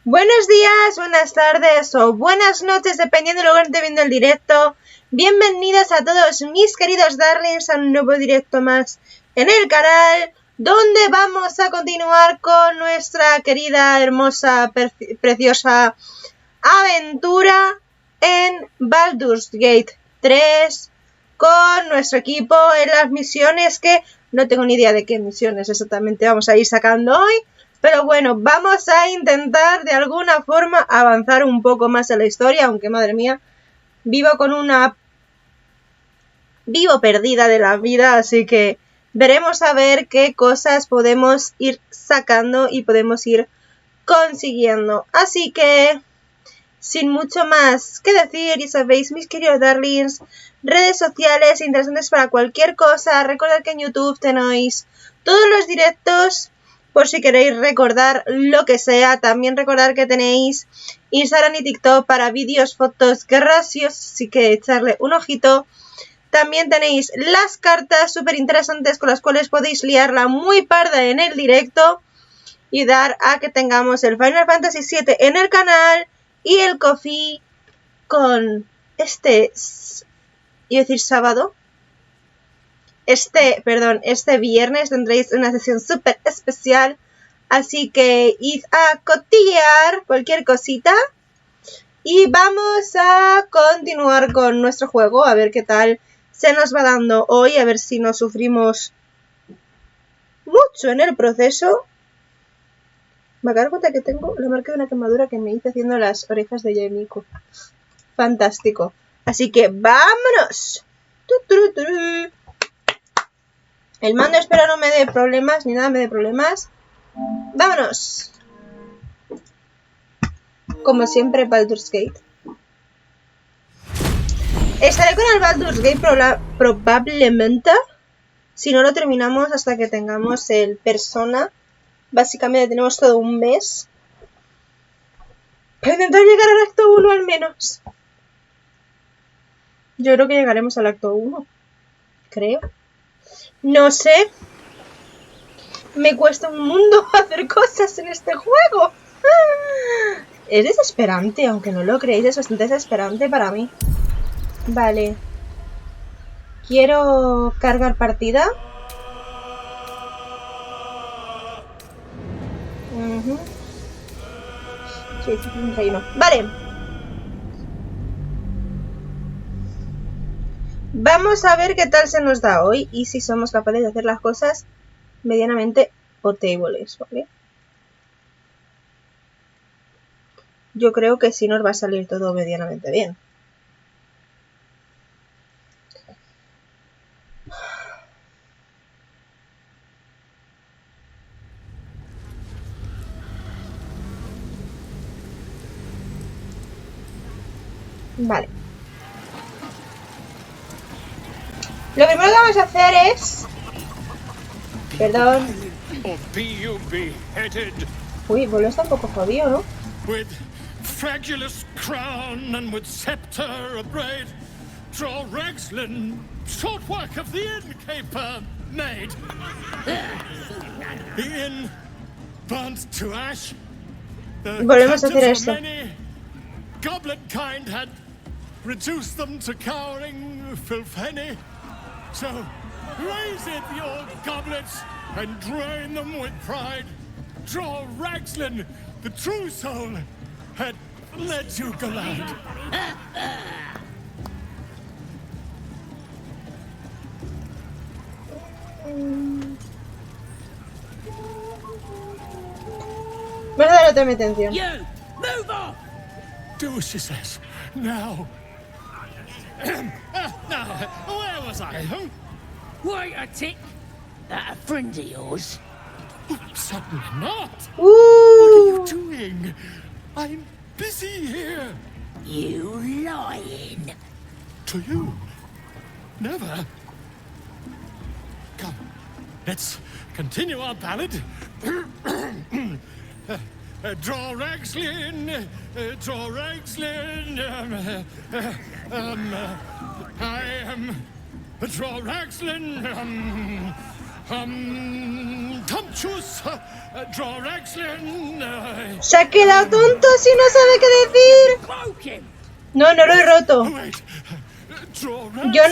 Buenos días, buenas tardes o buenas noches, dependiendo del lugar que esté viendo el directo. Bienvenidos a todos mis queridos darlings a un nuevo directo más en el canal, donde vamos a continuar con nuestra querida, hermosa, preciosa aventura en Baldur's Gate 3 con nuestro equipo en las misiones que no tengo ni idea de qué misiones exactamente vamos a ir sacando hoy. Pero bueno, vamos a intentar de alguna forma avanzar un poco más en la historia, aunque madre mía, vivo perdida de la vida, así que veremos a ver qué cosas podemos ir sacando y podemos ir consiguiendo. Así que, sin mucho más que decir, ya sabéis, mis queridos darlings, redes sociales interesantes para cualquier cosa. Recordad que en YouTube tenéis todos los directos, por si queréis recordar lo que sea. También recordad que tenéis Instagram y TikTok para vídeos, fotos graciosos, así que echarle un ojito. También tenéis las cartas súper interesantes con las cuales podéis liarla muy parda en el directo y dar a que tengamos el Final Fantasy VII en el canal y el coffee con este viernes tendréis una sesión súper especial, así que id a cotillear cualquier cosita y vamos a continuar con nuestro juego, a ver qué tal se nos va dando hoy, a ver si no sufrimos mucho en el proceso. Me acabo de dar cuenta que tengo la marca de una quemadura que me hice haciendo las orejas de Yemiko. Fantástico. Así que ¡vámonos! El mando espero no me dé problemas, ni nada me dé problemas. ¡Vámonos! Como siempre, Baldur's Gate. Estaré con el Baldur's Gate probablemente, si no lo terminamos hasta que tengamos el Persona. Básicamente tenemos todo un mes para intentar llegar al acto 1 al menos. Yo creo que llegaremos al acto 1. Creo. No sé. Me cuesta un mundo hacer cosas en este juego. Es desesperante, aunque no lo creéis, es bastante desesperante para mí. Vale. Quiero cargar partida. Sí, 31. Vale. Vamos a ver qué tal se nos da hoy y si somos capaces de hacer las cosas medianamente potables, ¿vale? Yo creo que sí nos va a salir todo medianamente bien. Vale. Lo primero que vamos a hacer es... Perdón. Uy, pues está un poco jodido, ¿no? With fragulous crown and with scepter abraid, draw Rexlin, short work of the innkeeper made. The inn burnt to ash. Volvemos a hacer esto. Goblet kind had reduced them to cowering filthenny. So raise it your goblets and drain them with pride. Draw Ragslin, the true soul, had led you galad. Verdaderamente atención. You move off. Do as she says. Now. Now, where was I? Wait a tick. That a friend of yours? Oh, certainly not. Ooh. What are you doing? I'm busy here. You lying. To you? Never. Come, let's continue our ballad. Draw Ragslin, draw Ragslin. I am draw Ragslin. Se ha quedado tonto si no sabe qué decir. No, no lo he roto. Yo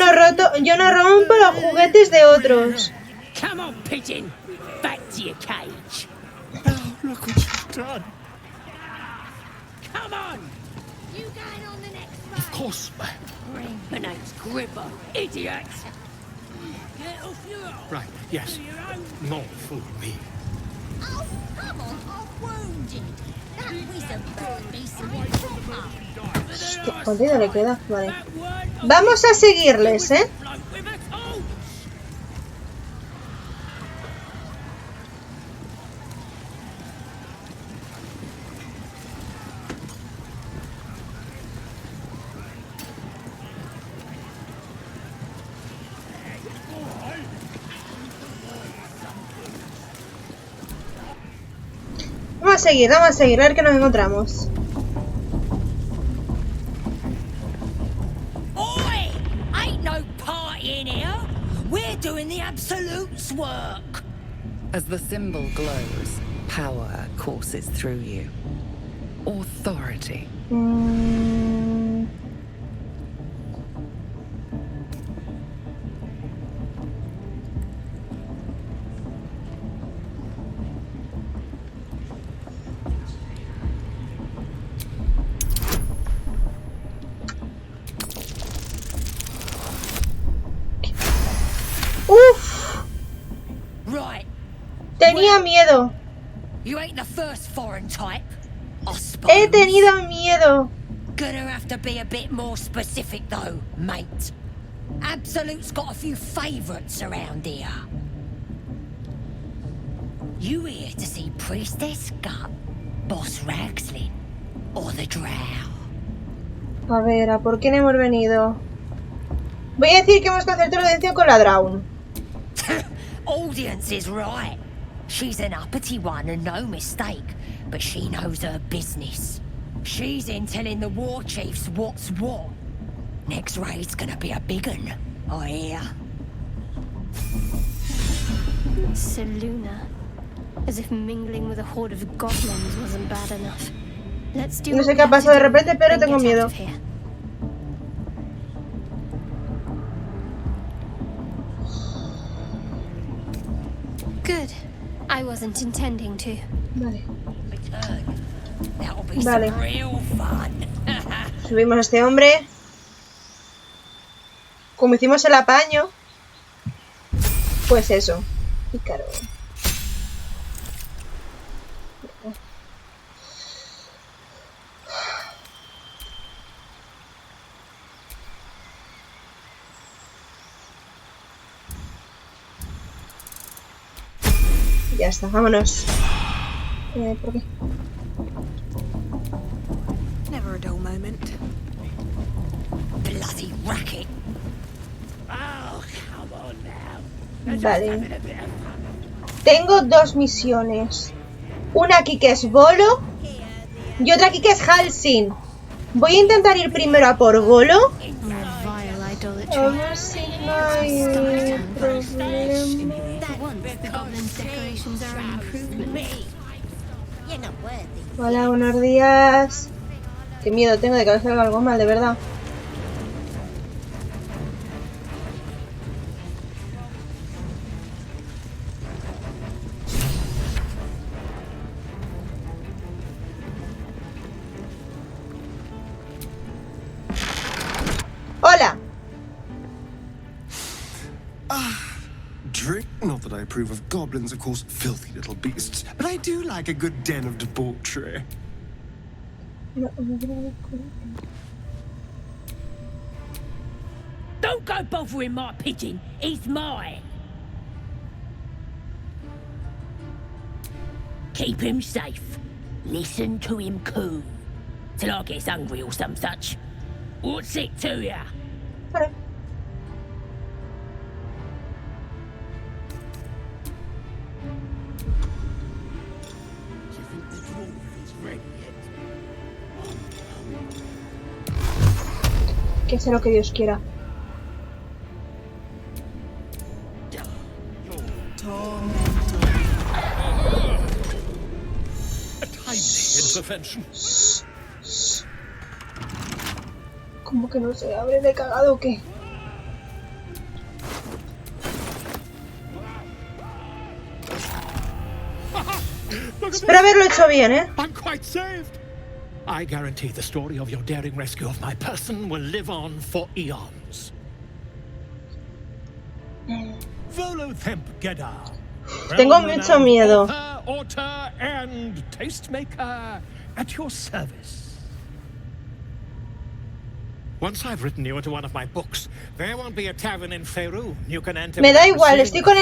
no rompo los juguetes de otros. Come on, pigeon. Back to your cage. Oh, look what you've done. Come on. You going on the next one? Of course, ma'am. My name's Gripper, idiot. Get off your arm. Right, yes. Not for me. Oh, come on, I'm wounded. That wizard brought me some proper. Hostia, ¿cuánto le queda? Vale. Vamos a seguirles, ¿eh? Vamos a seguir, a ver qué nos encontramos. Oi! Ain't no party in here. We're doing the Absolute's work. As the symbol glows, power courses through you. Authority. Uf, Right. tenía miedo. You ain't the first foreign type, I suppose. He tenido miedo. Gonna have to be a bit more specific though, mate. Absolute's got a few favourites around here. You here to see Priestess Gut, Boss Ragslin, or the Drow? A ver, ¿a por quién hemos venido? Voy a decir que hemos concertado la audiencia con la Drown. Audience is right. She's an uppity one and no mistake, but she knows her business. She's in telling the war chiefs what's what. Next raid's gonna be a big un, I hear. Seluna. As if mingling with a horde of goblins wasn't bad enough. Let's do No what sé we qué ha have to pasado de do repente, pero and tengo get miedo. out of here. Good. I wasn't intending to. Vale. That'll be Vale. some real fun. Subimos a este hombre. Como hicimos el apaño. Pues eso. Pícaro. Ya está, vámonos. ¿Por qué? Never a dull moment. Bloody racket. Oh, come on now. Vale. Tengo dos misiones. Una aquí que es Bolo y otra aquí que es Halsin. Voy a intentar ir primero a por Bolo. Vile idolatry. A ver si no hay problema. The goblin's decorations are an improvement. You're not worthy. Hola, buenos días. Qué miedo tengo de que salga algo mal, de verdad. Hola. Drink. Not that I approve of goblins, of course, filthy little beasts, but I do like a good den of debauchery. Don't go bothering my pigeon. He's mine. Keep him safe. Listen to him coo. Till I gets hungry or some such. What's it to ya? Vale. You think the dwarf is ready yet? Que sea lo que Dios quiera. prevention. ¿Cómo que no se abre? ¿De cagado o qué? Espero haberlo hecho bien, ¿eh? I'm quite saved. I guarantee the story of your daring rescue of my person will live on for eons. Volothemp Gedda. Tengo mucho miedo. Author and tastemaker at your service. Once I've written you into one of my books, there won't be a tavern in Faerun you can enter. Me da igual, estoy con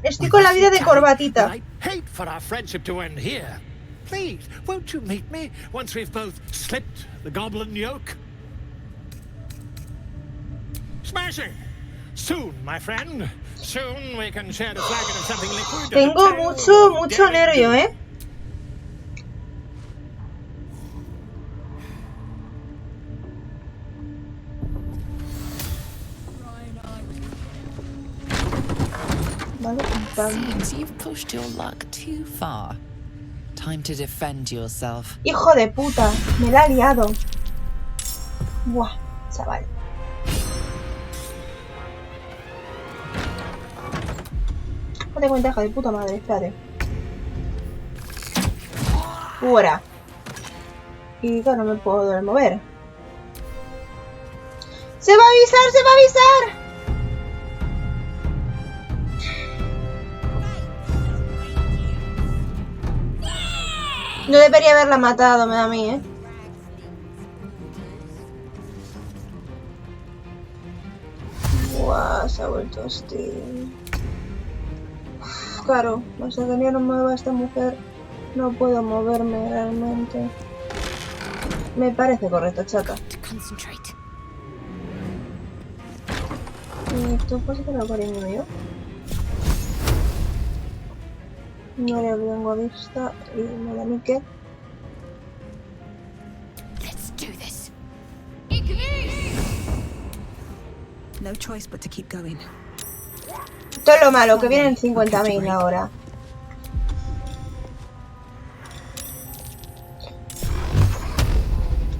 estoy con la vida de corbatita. I hate for our friendship to end here. Please, won't you meet me once we've both slipped the goblin yoke? Smashing! Soon, my friend. Soon we can share the flagon of something liquid. Tengo mucho nervio, ¿eh? Seems you've pushed your luck too far. Time to defend yourself. Hijo de puta, me la ha liado. Buah, chaval. Date cuenta, hija de puta madre, espérate. Fuera. Y claro, no me puedo mover. ¡Se va a avisar! ¡Se va a avisar! No debería haberla matado, me da a mí, ¿eh? Buah, se ha vuelto hostil. Claro, hasta que no mueva esta mujer, no puedo moverme realmente. Me parece correcto, chata. ¿Y tú puedes hacer algo, cariño mío? No le vengo a vista y me da ni que. No choice but to keep going. Todo lo malo, que vienen 50.000 ahora.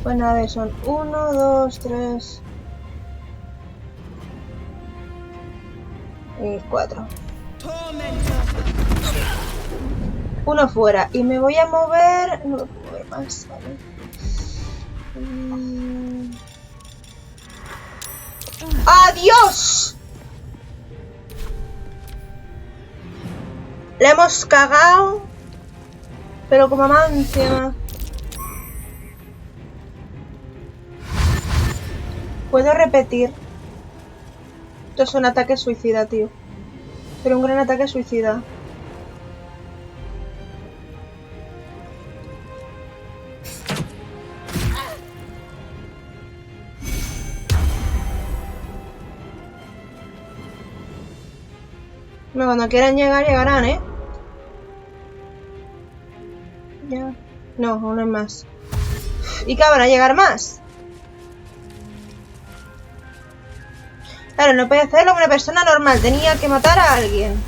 Bueno, a ver, son 1, 2, 3 y 4. Uno fuera. Y me voy a mover. No me puedo mover más, ¿vale? ¡Adiós! Le hemos cagado. Pero como mamá encima. Puedo repetir. Esto es un ataque suicida, tío. Pero un gran ataque suicida. No, cuando quieran llegar, llegarán, ¿eh? Ya. No, aún hay más. ¿Y qué van a llegar más? Claro, no puede hacerlo como una persona normal. Tenía que matar a alguien.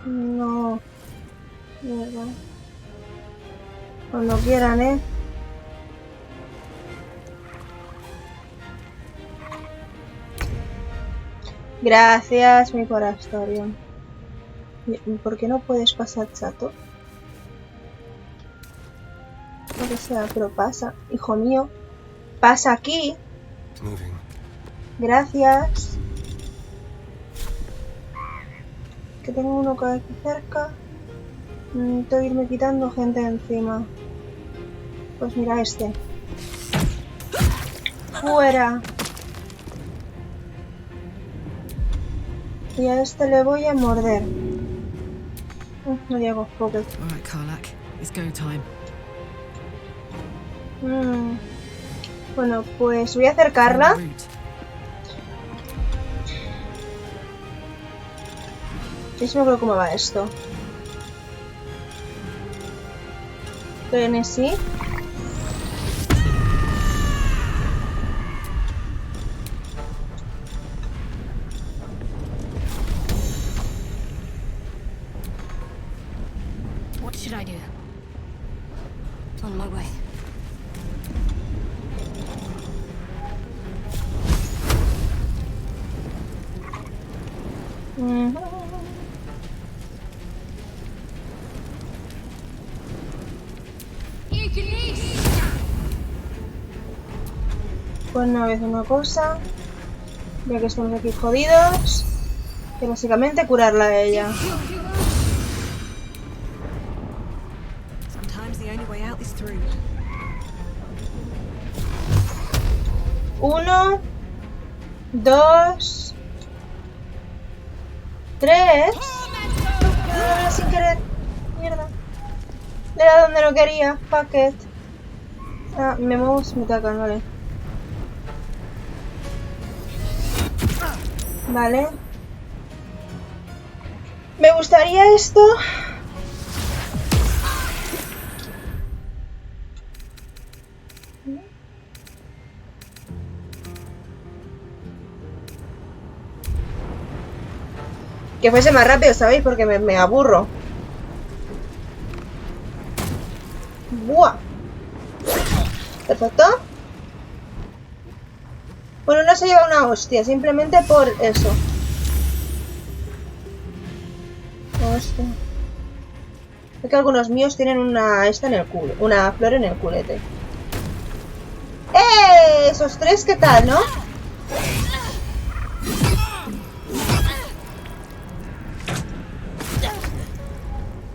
No. Mierda. Cuando quieran, ¿eh? Gracias, mi corazón. ¿Por qué no puedes pasar, chato? Lo que sea, pero pasa. Hijo mío. Pasa aquí. Gracias. Que tengo uno que aquí cerca. Necesito irme quitando gente encima. Pues mira este. Fuera. Y a este le voy a morder. No llego, pocket. Alright, Karlak, it's go time. Bueno, pues voy a acercarla. Yo no creo cómo va esto. Frenesí. Pues no, voy a hacer una cosa. Ya que estamos aquí jodidos. Que básicamente curarla a ella. Sometimes the only way out is through. 1, 2, 3. No, sin querer. Mierda. Le he dado donde no quería. Fuck it. Ah, me muevo, me atacan, vale. Vale. Me gustaría esto. Que fuese más rápido, ¿sabéis? Porque me aburro. ¡Buah! Perfecto. Bueno, no se lleva una hostia, simplemente por eso. Hostia. Es que algunos míos tienen una esta en el culo, una flor en el culete. ¡Eh! Esos tres, ¿qué tal, no?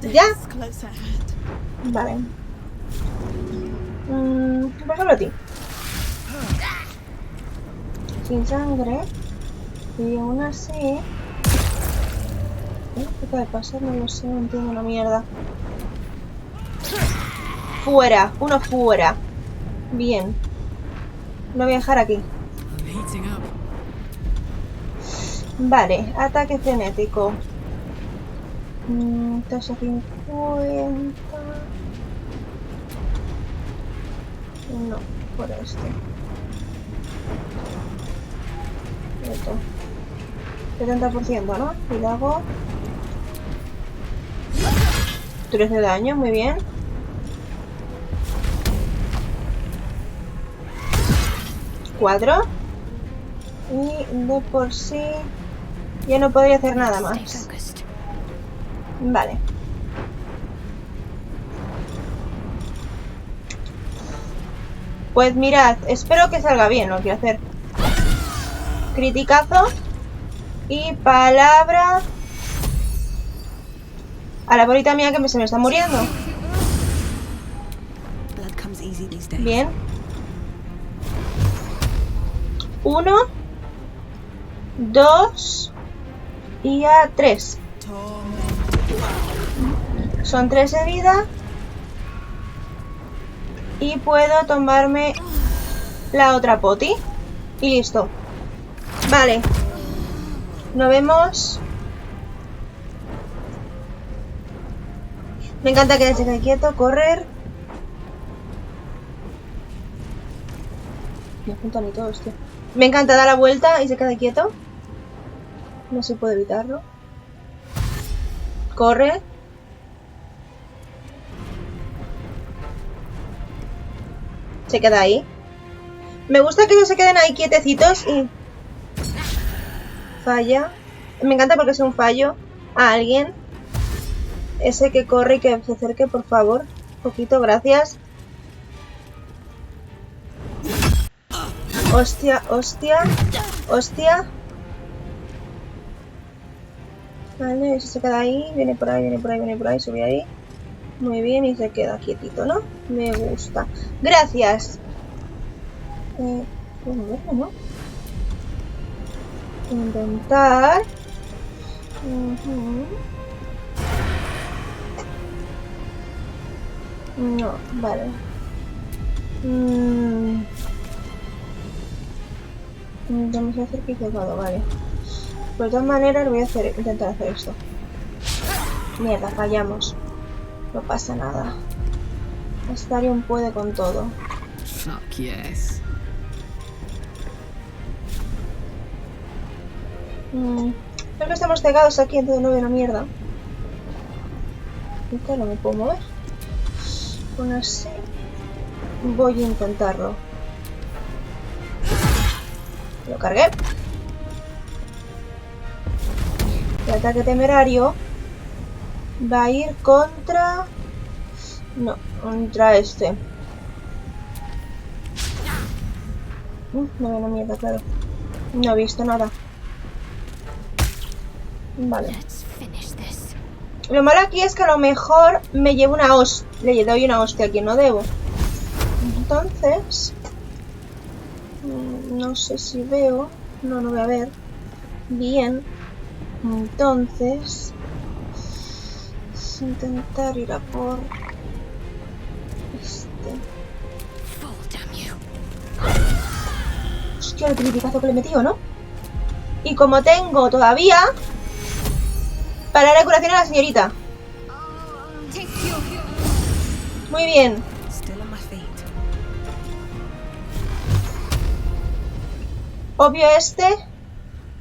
¿Ya? Vale. Por ejemplo a ti. Sin sangre. Y aún así... ¿Qué puede pasar? No lo sé, no entiendo una mierda. Fuera, uno fuera. Bien. Lo voy a dejar aquí. Vale, ataque frenético. Tasa 50. No, por este. Esto. 70%, ¿no? Y le hago 13 de daño, muy bien. Cuatro. Y de por sí ya no podría hacer nada más. Vale. Pues mirad, espero que salga bien lo que quiero hacer. Criticazo. Y palabra a la bolita mía que se me está muriendo. Bien. 1, 2 y a 3. Son 3 de vida. Y puedo tomarme la otra poti. Y listo. Vale. Nos vemos. Me encanta que se quede quieto, correr. Me apuntan y todo, hostia. Me encanta dar la vuelta y se quede quieto. No se puede evitarlo. Corre. Se queda ahí. Me gusta que ellos se queden ahí quietecitos y... Falla. Me encanta porque es un fallo a alguien. Ese que corre y que se acerque, por favor. Un poquito, gracias. Hostia, hostia. Hostia. Vale, ese se queda ahí. Viene por ahí, viene por ahí, viene por ahí. Sube ahí. Muy bien, y se queda quietito, ¿no? Me gusta. Gracias. ¿Puedo moverme, no? Intentar. No, vale. Vamos a hacer que todo, vale. Pues de todas maneras voy a intentar hacer esto. Mierda, fallamos. No pasa nada. Astarion puede con todo. Fuck yes. Creo que estamos cegados aquí, entonces no veo una mierda. Nunca no me puedo mover. Bueno, así. Voy a intentarlo. Lo cargué. ataque temerario va a ir contra... No, contra este. Me ven a mierda, claro. No he visto nada. Vale. Lo malo aquí es que a lo mejor me llevo una hostia. Le doy una hostia a quien no debo. Entonces... no sé si veo... No, no voy a ver. Bien. Entonces... intentar ir a por... este... Hostia, el criticazo que le he metido, ¿no? Y como tengo todavía... para la curación a la señorita. Muy bien. Obvio este.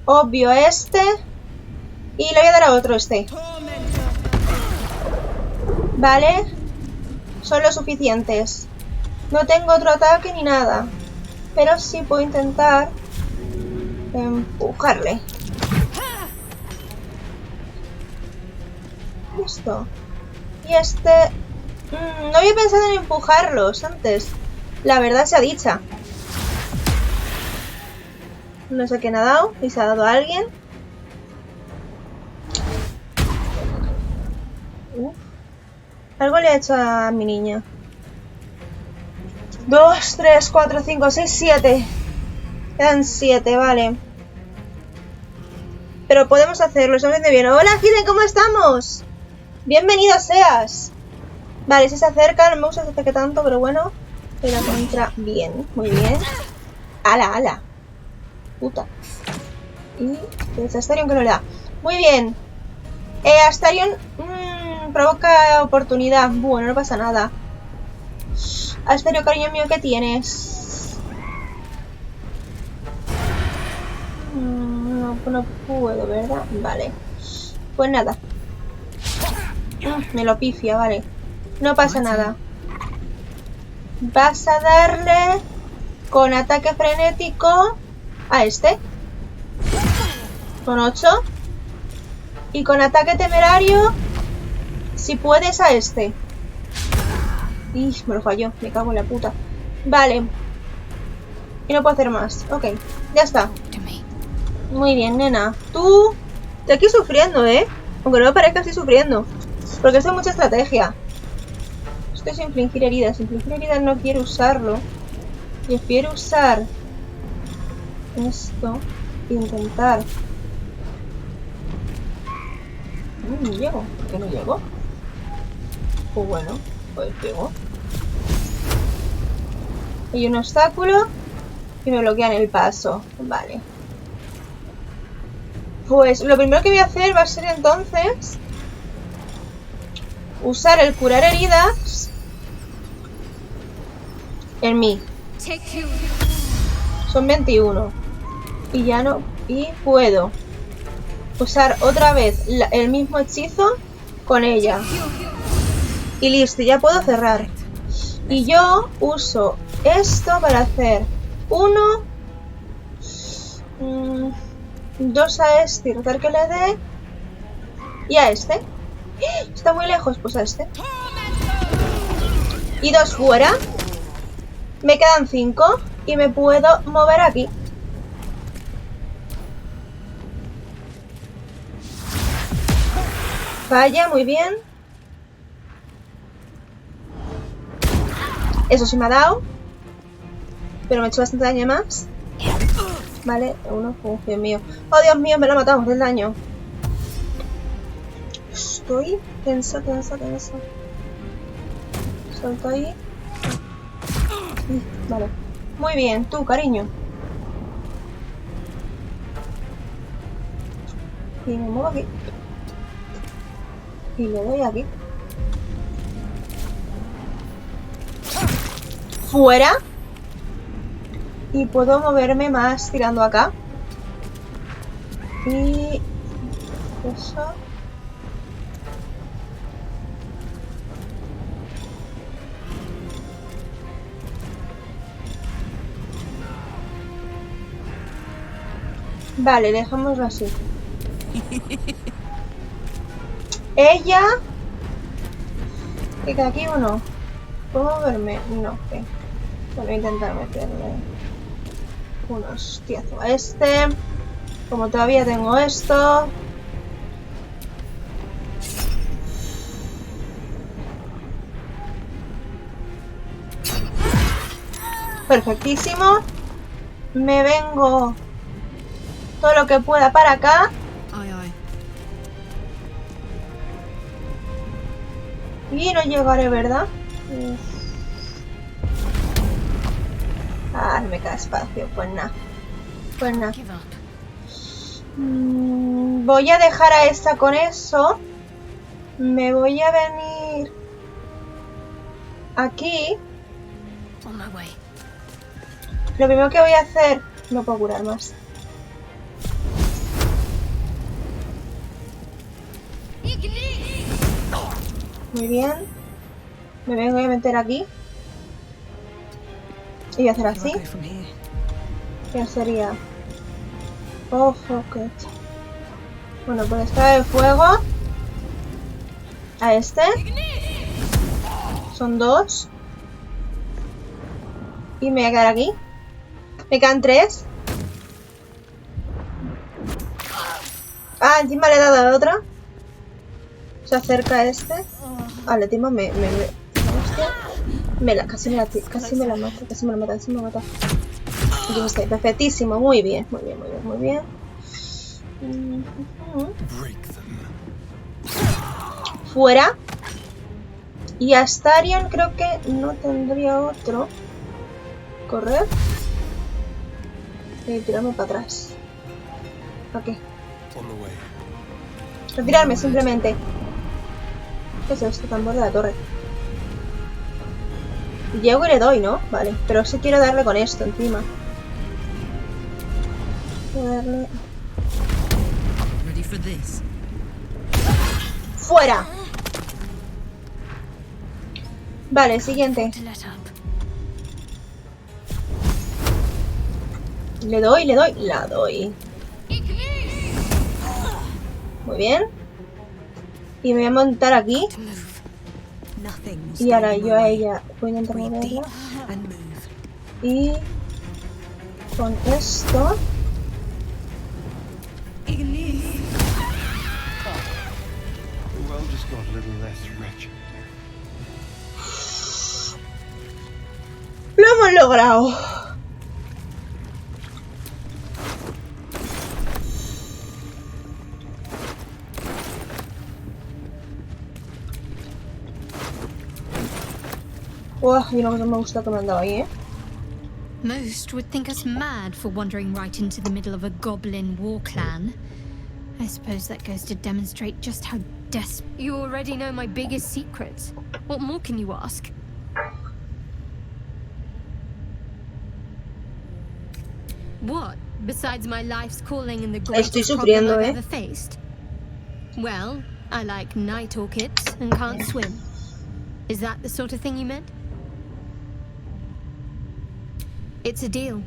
Obvio este. Y le voy a dar a otro este. Vale. Son los suficientes. No tengo otro ataque ni nada. Pero sí puedo intentar empujarle. Listo. Y este... no había pensado en empujarlos antes. La verdad sea dicha. No sé quién ha dado. Y se ha dado a alguien. Algo le ha hecho a mi niña. 2, 3, 4, 5, 6, 7. Quedan 7, vale. Pero podemos hacerlo, estamos haciendo bien. Hola, Hiden, ¿cómo estamos? Bienvenido seas. Vale, si se acerca, no me gusta que se acerque tanto, pero bueno. Pero contra... bien, muy bien. Ala, ala. Puta. Y es Astarion que no le da. Muy bien. Astarion provoca oportunidad. Bueno, no pasa nada. Astarion, cariño mío, ¿qué tienes? No puedo, ¿verdad? Vale. Pues nada. Me lo pifia, vale. No pasa nada. Vas a darle con ataque frenético a este. Con 8. Y con ataque temerario, si puedes, a este. Y me lo falló, me cago en la puta. Vale. Y no puedo hacer más. Ok, ya está. Muy bien, nena. Tú... estoy aquí sufriendo, ¿eh? Aunque no me parezca, estoy sufriendo. Porque esto es mucha estrategia. Esto es infligir heridas. Infligir heridas no quiero usarlo. Prefiero usar esto e intentar... no llego. ¿Por qué no llego? Pues bueno, pues llego. Hay un obstáculo y me bloquean el paso. Vale. Pues lo primero que voy a hacer va a ser entonces usar el curar heridas en mí. Son 21. Y ya no... y puedo usar otra vez el mismo hechizo con ella. Y listo, ya puedo cerrar. Y yo uso esto para hacer 1, 2 a este y tratar que le dé. Y a este. Está muy lejos, pues a este. Y 2 fuera. Me quedan 5 y me puedo mover aquí. Falla, muy bien. Eso sí me ha dado. Pero me ha hecho bastante daño más. Vale, uno. Dios mío. Oh, Dios mío, me lo ha matado del daño. Estoy tensa. Salto ahí. Vale. Muy bien, tú, cariño. Y me muevo aquí. Y le doy aquí. Fuera. Y puedo moverme más tirando acá. Y... eso. Vale, dejémoslo así. Ella... ¿Que queda aquí o no? ¿Puedo moverme? No, ok. Voy a intentar meterle un hostiazo a este. Como todavía tengo esto... Perfectísimo. Me vengo todo lo que pueda para acá. Aye, aye. Y no llegaré, ¿verdad? Ah, me queda espacio. Pues nada. Pues nada. Voy a dejar a esta con eso. Me voy a venir aquí. Lo primero que voy a hacer... No puedo curar más. Muy bien. Me vengo a meter aquí. Y voy a hacer así. Ya sería... Oh, fuck it. Bueno, pues está el fuego. A este. Son 2. Y me voy a quedar aquí. Me quedan 3. Ah, encima le he dado a la otra. Se acerca a este. Ah, le timo, hostia. Casi me la mata, casi me la mata. Yo sé, perfectísimo, muy bien. Fuera. Y Astarion creo que no tendría otro. Correr. Y tirarme para atrás. ¿Para qué? Retirarme simplemente. ¿Qué es esto? Tambor de la torre. Llego y le doy, ¿no? Vale, pero sí quiero darle con esto encima. Voy a darle... ¡Fuera! Vale, siguiente. Le doy, la doy. Muy bien. Y me voy a montar aquí. Y ahora yo a ella voy a intentar moverla. Y con esto... ¡Lo hemos logrado! Y una cosa me gusta que me han dado ahí, ¿eh? Most would think us mad for wandering right into the middle of a goblin war clan. I suppose that goes to demonstrate just how desperate... You already know my biggest secrets. What more can you ask? What, besides my life's calling and the greatest problem I've ever faced? Well, I like night orchids and can't swim. Is that the sort of thing you meant? It's a deal.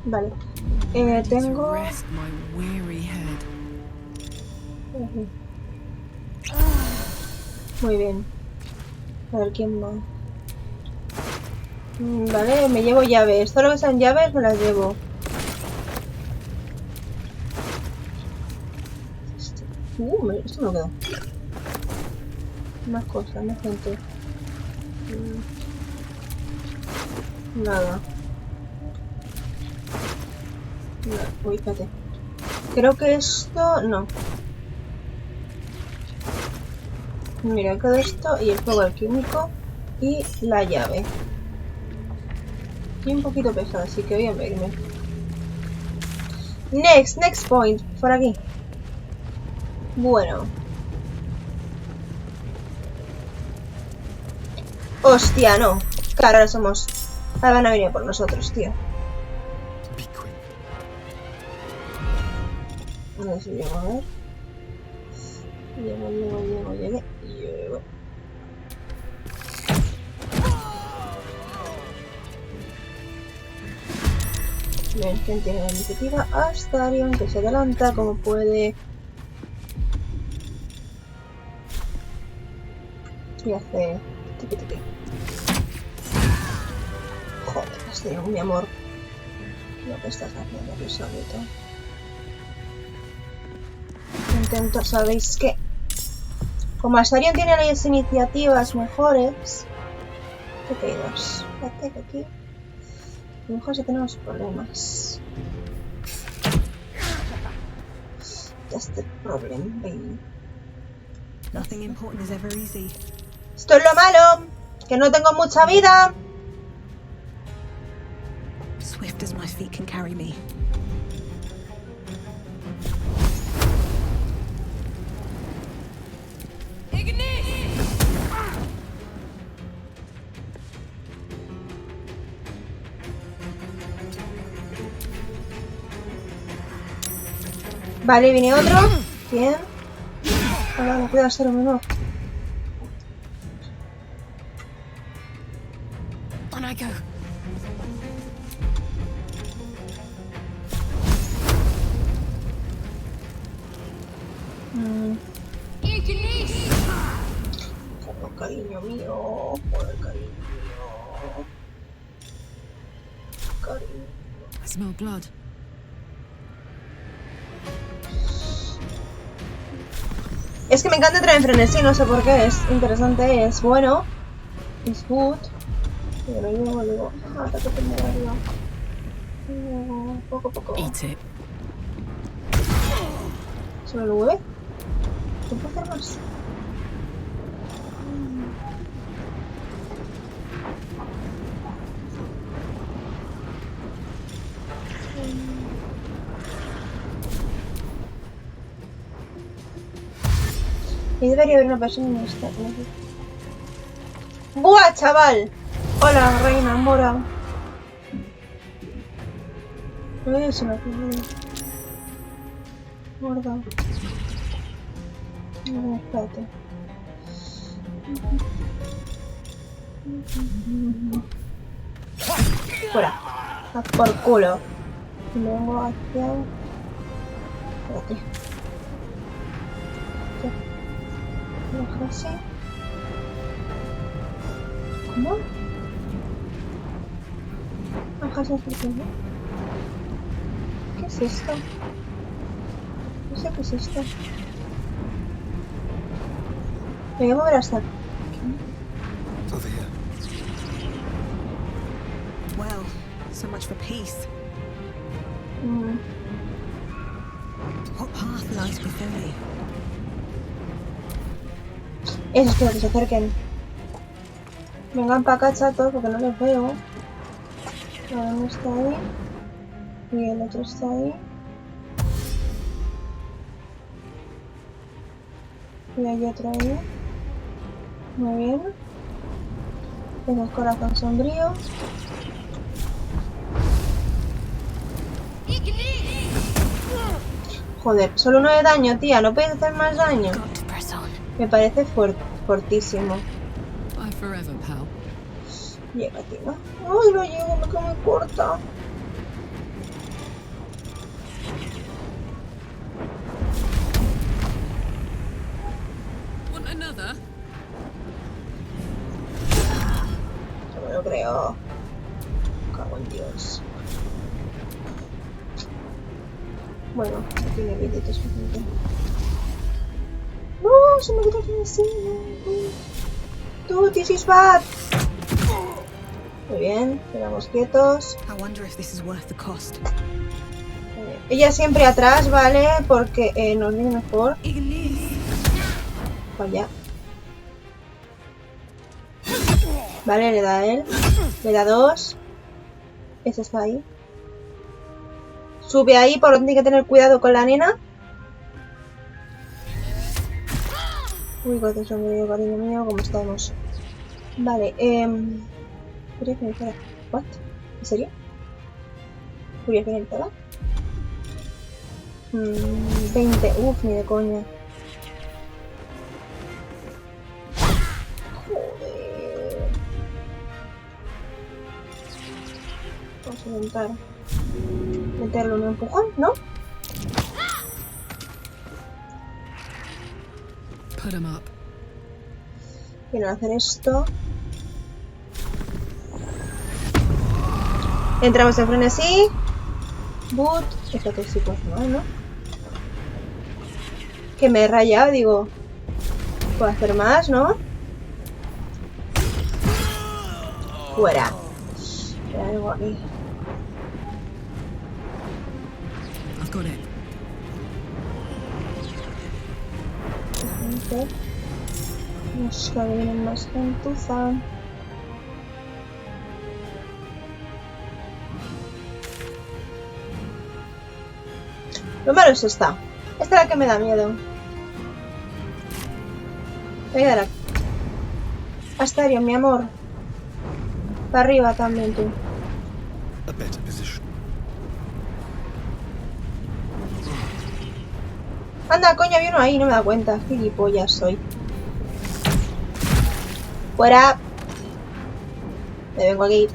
Vale. Tengo... Muy bien. A ver quién va. Vale, me llevo llaves. Todo lo que sean llaves me las llevo. Esto me lo queda. Más cosas, más gente. Nada. Uy, espérate. Creo que esto... No. Mira, queda esto y el fuego alquímico y la llave. Y un poquito pesado, así que voy a verme. Next point. Por aquí. Bueno. Hostia, no. Claro, ahora somos... Ahora van a venir por nosotros, tío. A ver si llego a ver. Llego. Bien, ¿quién tiene la iniciativa? Astarion, que se adelanta como puede. Y hace... tiqui tiqui. Joder, Astarion, mi amor. Lo que estás haciendo, que solito. Intento, ¿sabéis qué? Como Astarion tiene las iniciativas mejores... ¿Qué te dos? Espérate que aquí... A lo mejor sí tenemos problemas. Just the problem, baby. Nothing important is ever easy. Esto es lo malo, que no tengo mucha vida. Swift as my feet can carry me. Vale, viene otro. Bien. Ahora no puedo hacer uno. On I go. Por cariño mío, por el cariño mío. Cariño. I smell blood. Es que me encanta entrar en frenesí, no sé por qué, es interesante, es bueno. Es good. Pero yo digo, ataque temerario. Poco a poco. Eat it. ¿Solo el V? ¿Qué puedo hacer más? Y debería haber una persona en esta. ¡Buah, chaval! Hola, reina mora. Se me ha ocurrido. Gorda. No, espérate. Fuera. A por culo. Y me vengo hacia... Espérate. Dejo así. ¿Cómo? Bajas el pequeño. ¿Qué es esto? No sé qué es esto. Me voy a mover hasta aquí. Over here. Well, so much for peace. What path lies before me? Eso, espero que se acerquen. Vengan para acá, chatos, porque no les veo. Uno está ahí. Y el otro está ahí. Y hay otro ahí. Muy bien. Ese es corazón sombrío. Joder, solo 1 de daño, tía. ¿No puedes hacer más daño? Me parece fortísimo. Bye forever, pal. Llega, tía. Ay, no llego, me quedo muy corta. Want another? No me lo creo. Cago en Dios. Bueno, no tiene billete suficiente. ¡No! Se me quita el frenesí. ¡Tú, this is bad! Muy bien, quedamos quietos. I wonder if this is worth the cost. Ella siempre atrás, ¿vale? Porque nos viene mejor. Vaya. Vale, le da a él. Le da 2. Ese está ahí. Sube ahí, por donde hay que tener cuidado con la nena. Uy, gracias, hombre, cariño mío, ¿cómo estamos? Vale, Furia finalizada. ¿What? ¿En serio? ¿Furia finalizada? 20. Uf, ni de coña. Joder. Vamos a intentar meterle un empujón, ¿no? Put him up. Quiero hacer esto. Entramos en frenesí. Boot. Fíjate si pues no. Que me he rayado, digo. Puedo hacer más, ¿no? Fuera. Hay algo aquí. I've got it. Gente. Nos que vienen más gentuza. Lo malo es esta. Esta es la que me da miedo. Voy a dar a Astario, mi amor. Para arriba también tú. A better position. Anda, coño, había uno ahí, no me da cuenta. Gilipollas soy. Fuera. Me vengo aquí.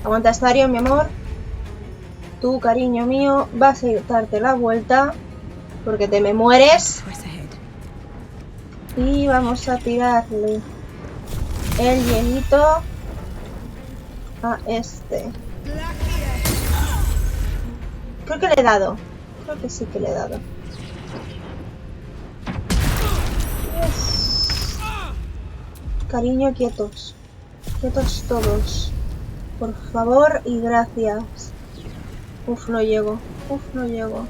Aguanta, Astario, mi amor. Tú, cariño mío, vas a ir a darte la vuelta. Porque te me mueres. Press ahead. Y vamos a tirarle el hielito a este. Creo que le he dado. Creo que sí que le he dado. Yes. Cariño, quietos. Quietos todos. Por favor y gracias. Uf, no llego. Uf, no llego.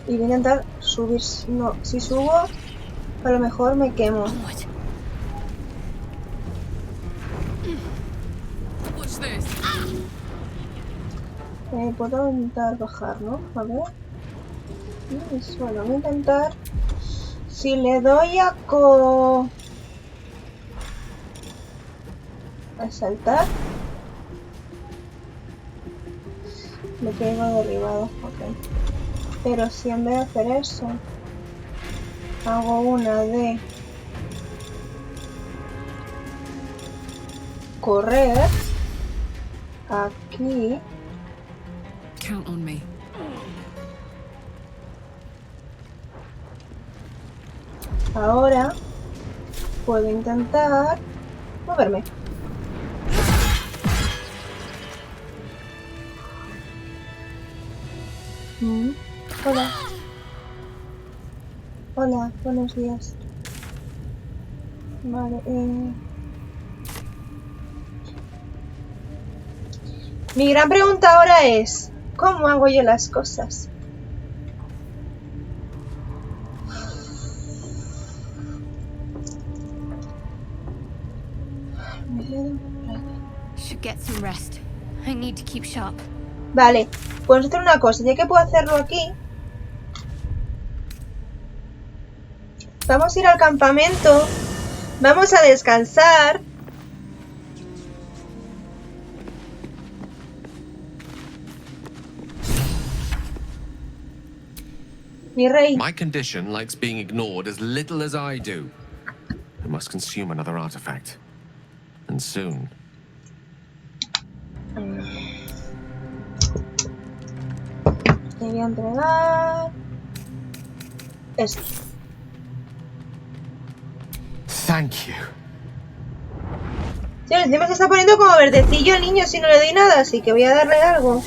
Y voy a intentar subir. No, si subo, a lo mejor me quemo. What's this? Puedo intentar bajar, ¿no? A ver. Bueno, voy a intentar. Si le doy a saltar, me quedo derribado. Ok. Pero si en vez de hacer eso, hago una de correr aquí. Count on me. Ahora puedo intentar moverme. Hola. Hola, buenos días. Vale, mi gran pregunta ahora es, ¿cómo hago yo las cosas? Should get some rest. I need to keep sharp. Vale, pues hacer una cosa, ya que puedo hacerlo aquí. Vamos a ir al campamento. Vamos a descansar. Mi rey. My condition likes being ignored as little as I do. I must consume another artifact. And soon. Te voy a entregar esto. Thank you. Sí, encima se está poniendo como verdecillo el niño si no le doy nada, así que voy a darle algo.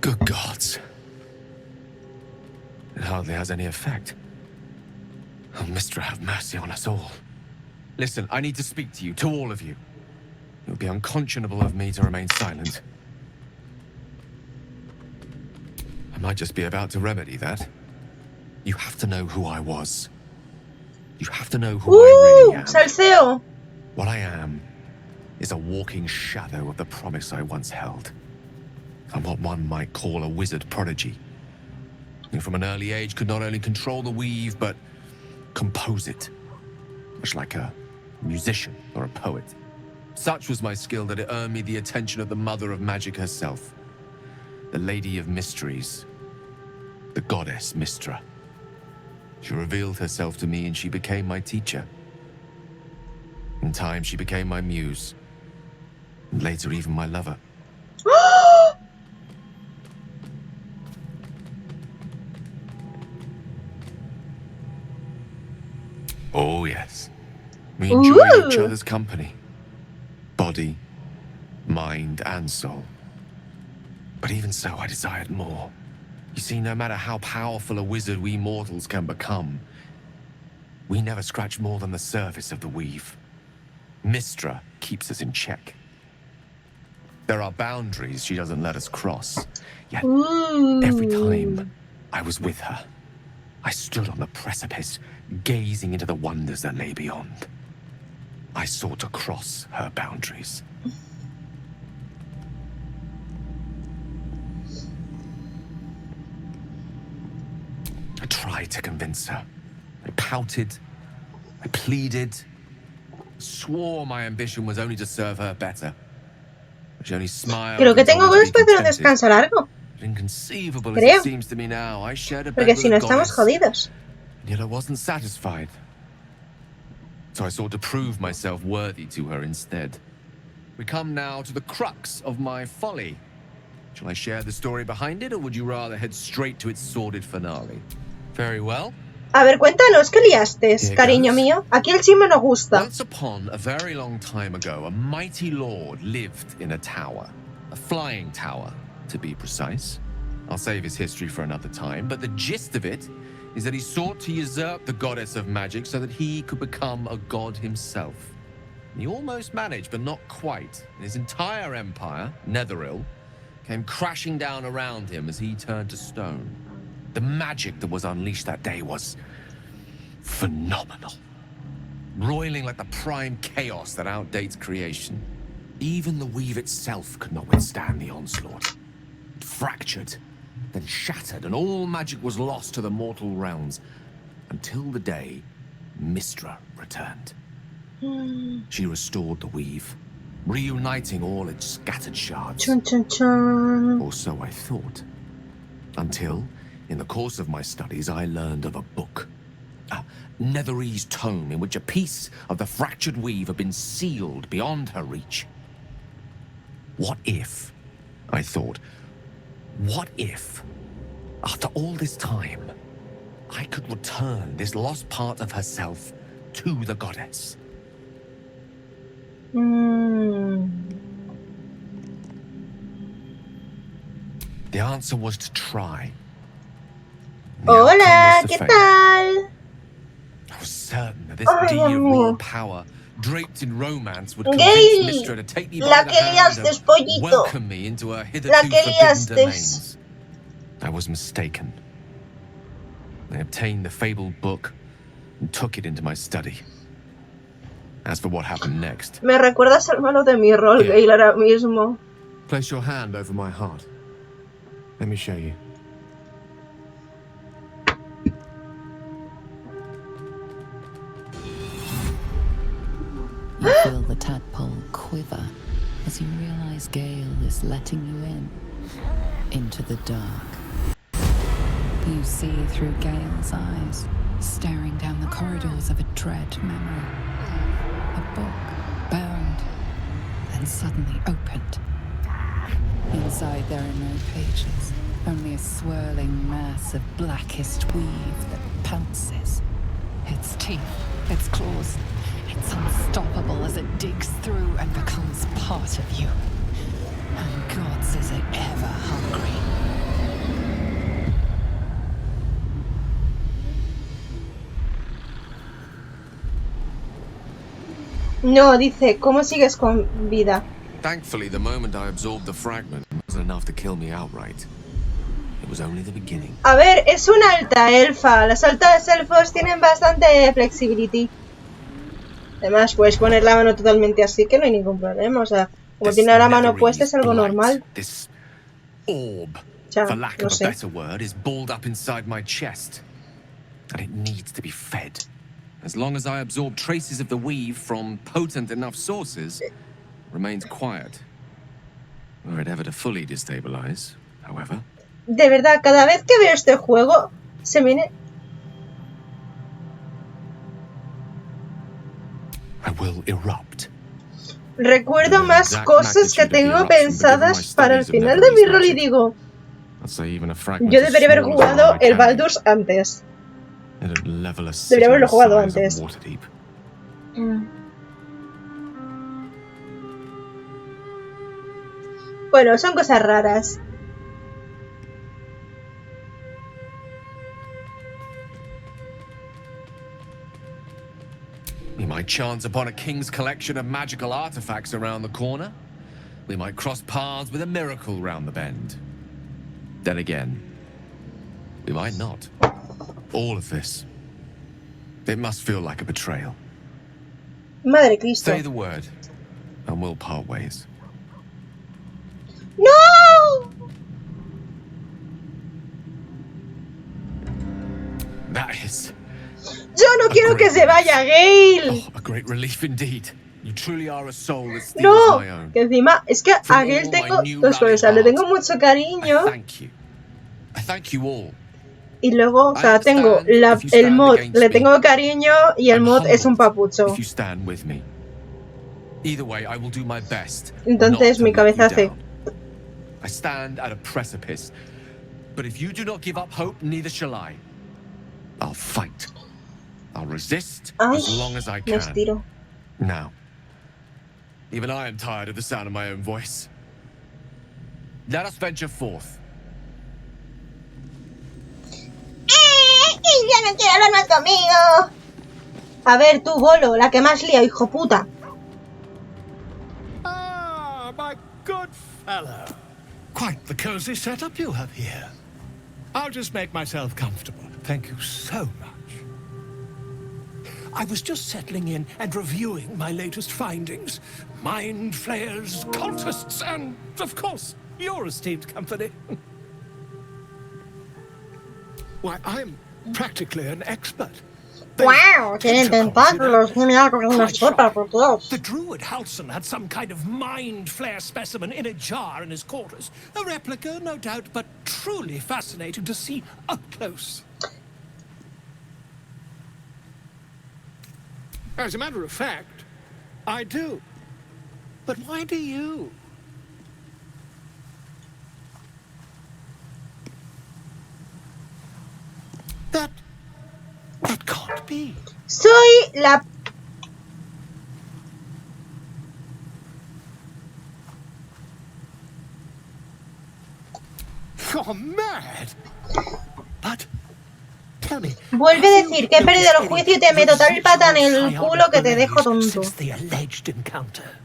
Good gods. It hardly has any effect. Oh, Mistra, have mercy on us all. Listen, I need to speak to you, to all of you. It would be unconscionable of me to remain silent. I might just be about to remedy that. You have to know who I was. You have to know who I really am. Salseo. What I am is a walking shadow of the promise I once held. I'm what one might call a wizard prodigy, who from an early age could not only control the weave, but compose it, much like a musician or a poet. Such was my skill that it earned me the attention of the mother of magic herself, the Lady of Mysteries, the goddess Mystra. She revealed herself to me and she became my teacher. In time, she became my muse, and later even my lover. Oh, yes. We enjoyed each other's company. Body, mind, and soul. But even so, I desired more. You see, no matter how powerful a wizard we mortals can become, we never scratch more than the surface of the weave. Mystra keeps us in check. There are boundaries she doesn't let us cross. Yet, every time I was with her, I stood on the precipice, gazing into the wonders that lay beyond. I sought to cross her boundaries. I tried to convince her. I pouted. I pleaded. Swore my ambition was only to serve her better. She only smiled. Creo que tengo goles para hacer un descanso largo. Inconceivable as Creo. it seems to me now, I shared a bed Porque with si a no estamos goddess, jodidos. yet I wasn't satisfied. So I sought to prove myself worthy to her instead. We come now to the crux of my folly. Shall I share the story behind it, or would you rather head straight to its sordid finale? Very well. A ver, cuéntanos, ¿qué liaste, cariño mío? Aquí el chisme nos gusta. Once upon a very long time ago, a mighty lord lived in a tower. A flying tower, to be precise. I'll save his history for another time, but the gist of it is that he sought to usurp the goddess of magic so that he could become a god himself. He almost managed, but not quite. His entire empire, Netheril, came crashing down around him as he turned to stone. The magic that was unleashed that day was phenomenal. Roiling like the prime chaos that outdates creation. Even the weave itself could not withstand the onslaught. It fractured, then shattered, and all magic was lost to the mortal realms, until the day Mystra returned. She restored the weave, reuniting all its scattered shards. Chun, chun, chun. Or so I thought. Until, in the course of my studies, I learned of a book. A Netherese tome in which a piece of the fractured weave had been sealed beyond her reach. What if, I thought, what if, after all this time, I could return this lost part of herself to the goddess? The answer was to try. The outcome Hola, was to ¿qué fail. tal? I was certain that this Ay, deed Dios of mío. raw power, draped in romance, would Gay. convince Mystra to take me La by the que hand liastes, and pollito. welcome me into her hitherto La que forbidden liastes. domains. I was mistaken. I obtained the fabled book and took it into my study. As for what happened next, Me recuerdas al malo de mi rol, Yeah. Gale, ahora mismo. place your hand over my heart. Let me show you. You feel the tadpole quiver as you realize Gale is letting you in, into the dark. You see through Gale's eyes, staring down the corridors of a dread memory. A book, bound, then suddenly opened. Inside there are no pages, only a swirling mass of blackest weave that pounces. Its teeth, its claws, it's unstoppable as it digs through and becomes part of you. And gods, is it ever hungry. No, dice, ¿cómo sigues con vida? Thankfully, the moment I absorbed the fragment wasn't enough to kill me outright. It was only the beginning. A ver, es una alta elfa. Las altas elfos tienen bastante flexibility. Además, puedes poner la mano totalmente así, que no hay ningún problema. O sea, como This tiene la mano Netherese puesta es algo blight, normal. This orb, Ya, for lack no of a sé. better word, is balled up inside my chest. And it needs to be fed. as long as I absorb traces of the weave from potent enough sources, remains quiet. Were it ever to fully destabilize, however. De verdad, cada vez que veo este juego, se viene... I will erupt. Recuerdo más cosas que tengo pensadas para el final de mi rol y digo... Yo debería haber jugado el Baldur antes. Debería haberlo jugado antes. Bueno, son cosas raras. We might chance upon a king's collection of magical artifacts around the corner. We might cross paths with a miracle round the bend. Then again, we might not. All of this. It must feel like a betrayal. Madre Cristo. Say the word, and we'll part ways. ¡No! That is... Yo no quiero que se vaya Gale. Oh, a great relief indeed. You truly are a soul that steals No, my own. que encima es que a Gale tengo dos cosas, le tengo mucho cariño. I thank you all. Y luego, o sea, tengo el mod, le tengo cariño y el mod es un papucho. Entonces mi cabeza hace... I stand at a precipice, but if you do not give up hope, neither shall I. I'll fight. I'll resist as long as I can. Me estiro. Now, even I am tired of the sound of my own voice. Let us venture forth. ¡Ya no quiero hablar más conmigo! A ver, tú, Bolo, la que más lía, hijo puta. Ah, my good fellow. Quite the cozy setup you have here. I'll just make myself comfortable. Thank you so much. I was just settling in and reviewing my latest findings. Mind flayers, cultists, and, of course, your esteemed company. Why, I'm practically an expert. Wow, tienen tentáculos, mira con unas tropas, por Dios. The druid Halson had some kind of mind flare specimen in a jar in his quarters. A replica, no doubt, but truly fascinating to see up close. As a matter of fact, I do. But why do you? That can't be. Soy la... You're mad. But tell me. Vuelve a decir que he perdido el juicio y te meto tal pata en el culo que te dejo tonto. The alleged encounter.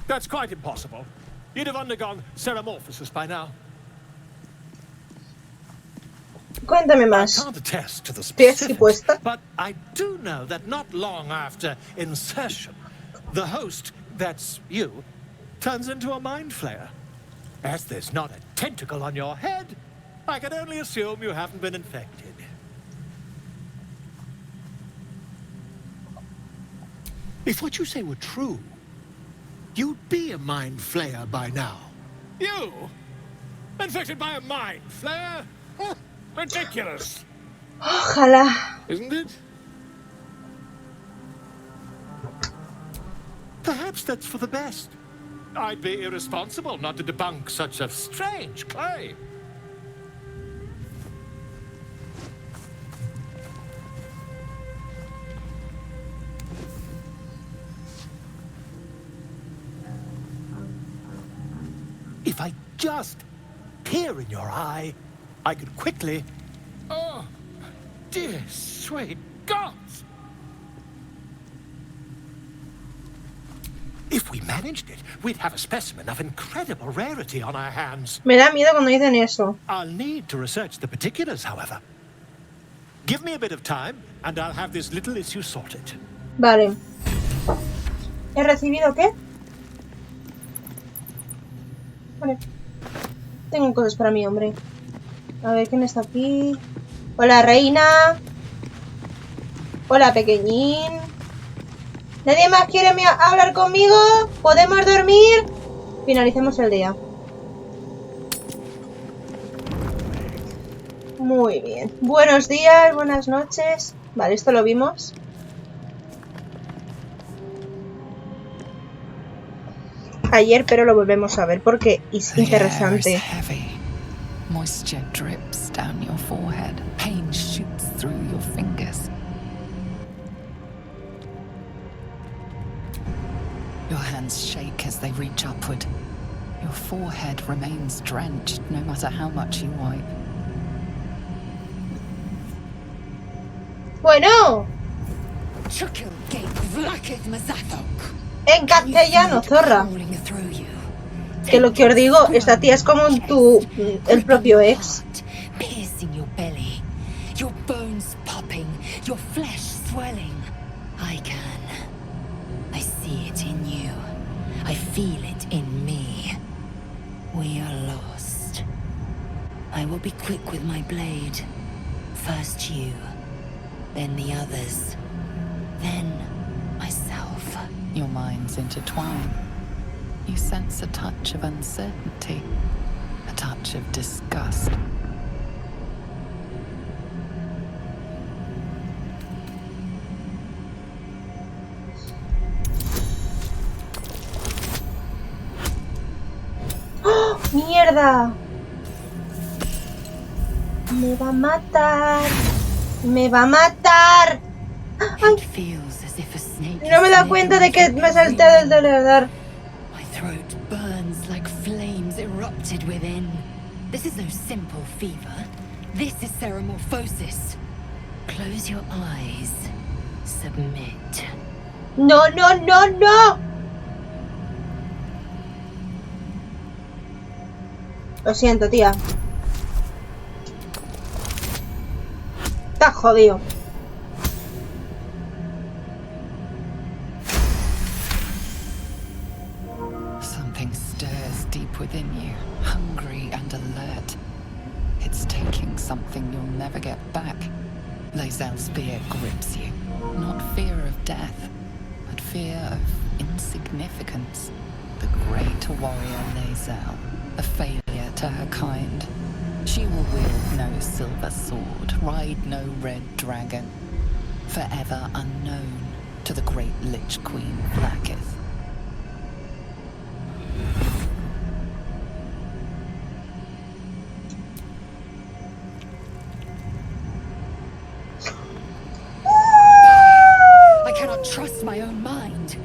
That's quite impossible. You'd have undergone ceremorphosis by now. Cuéntame más. I can't attest to the Estoy specifics, but I do know that not long after insertion, the host, that's you, turns into a mind flayer. As there's not a tentacle on your head, I can only assume you haven't been infected. If what you say were true, you'd be a mind flayer by now. You? Infected by a mind flayer? Ridiculous. Ojalá. Isn't it? Perhaps that's for the best. I'd be irresponsible not to debunk such a strange claim. If I just peer in your eye, I could quickly... Oh, dear sweet gods! If we managed it, we'd have a specimen of incredible rarity on our hands. Me da miedo cuando dicen eso. I'll need to research the particulars, however. Give me a bit of time, and I'll have this little issue sorted. Vale. ¿He recibido qué? Vale. Tengo cosas para mí, hombre. A ver quién está aquí. Hola, reina. Hola, pequeñín. ¿Nadie más quiere hablar conmigo? ¿Podemos dormir? Finalicemos el día. Muy bien. Buenos días, buenas noches. Vale, esto lo vimos. Ayer, pero lo volvemos a ver porque es interesante. Moisture drips down your forehead. Pain shoots through your fingers. Your hands shake as they reach upward. Your forehead remains drenched no matter how much you wipe. Bueno. En castellano, zorra. Que lo que os digo, esta tía es como el propio ex. Piercing your belly, your bones popping, your flesh swelling. I see it in you. I feel it in me. We are lost. I will be quick with my blade. First you, then the others, then myself. Your minds intertwine. You sense a touch of uncertainty, a touch of disgust. ¡Oh, mierda! Me va a matar. Me va a matar. ¡Ay! No me da cuenta de que me salté del radar. Throat burns like flames erupted within. This is no simple fever. This is ceremorphosis. Close your eyes. Submit. No, no, no, no. Lo siento, tía. Estás jodido. Within you, hungry and alert. It's taking something you'll never get back. Lae'zel's spear grips you. Not fear of death, but fear of insignificance. The great warrior Lae'zel, a failure to her kind. She will wield no silver sword, ride no red dragon. Forever unknown to the great Lich Queen Blacketh. Trust my own mind,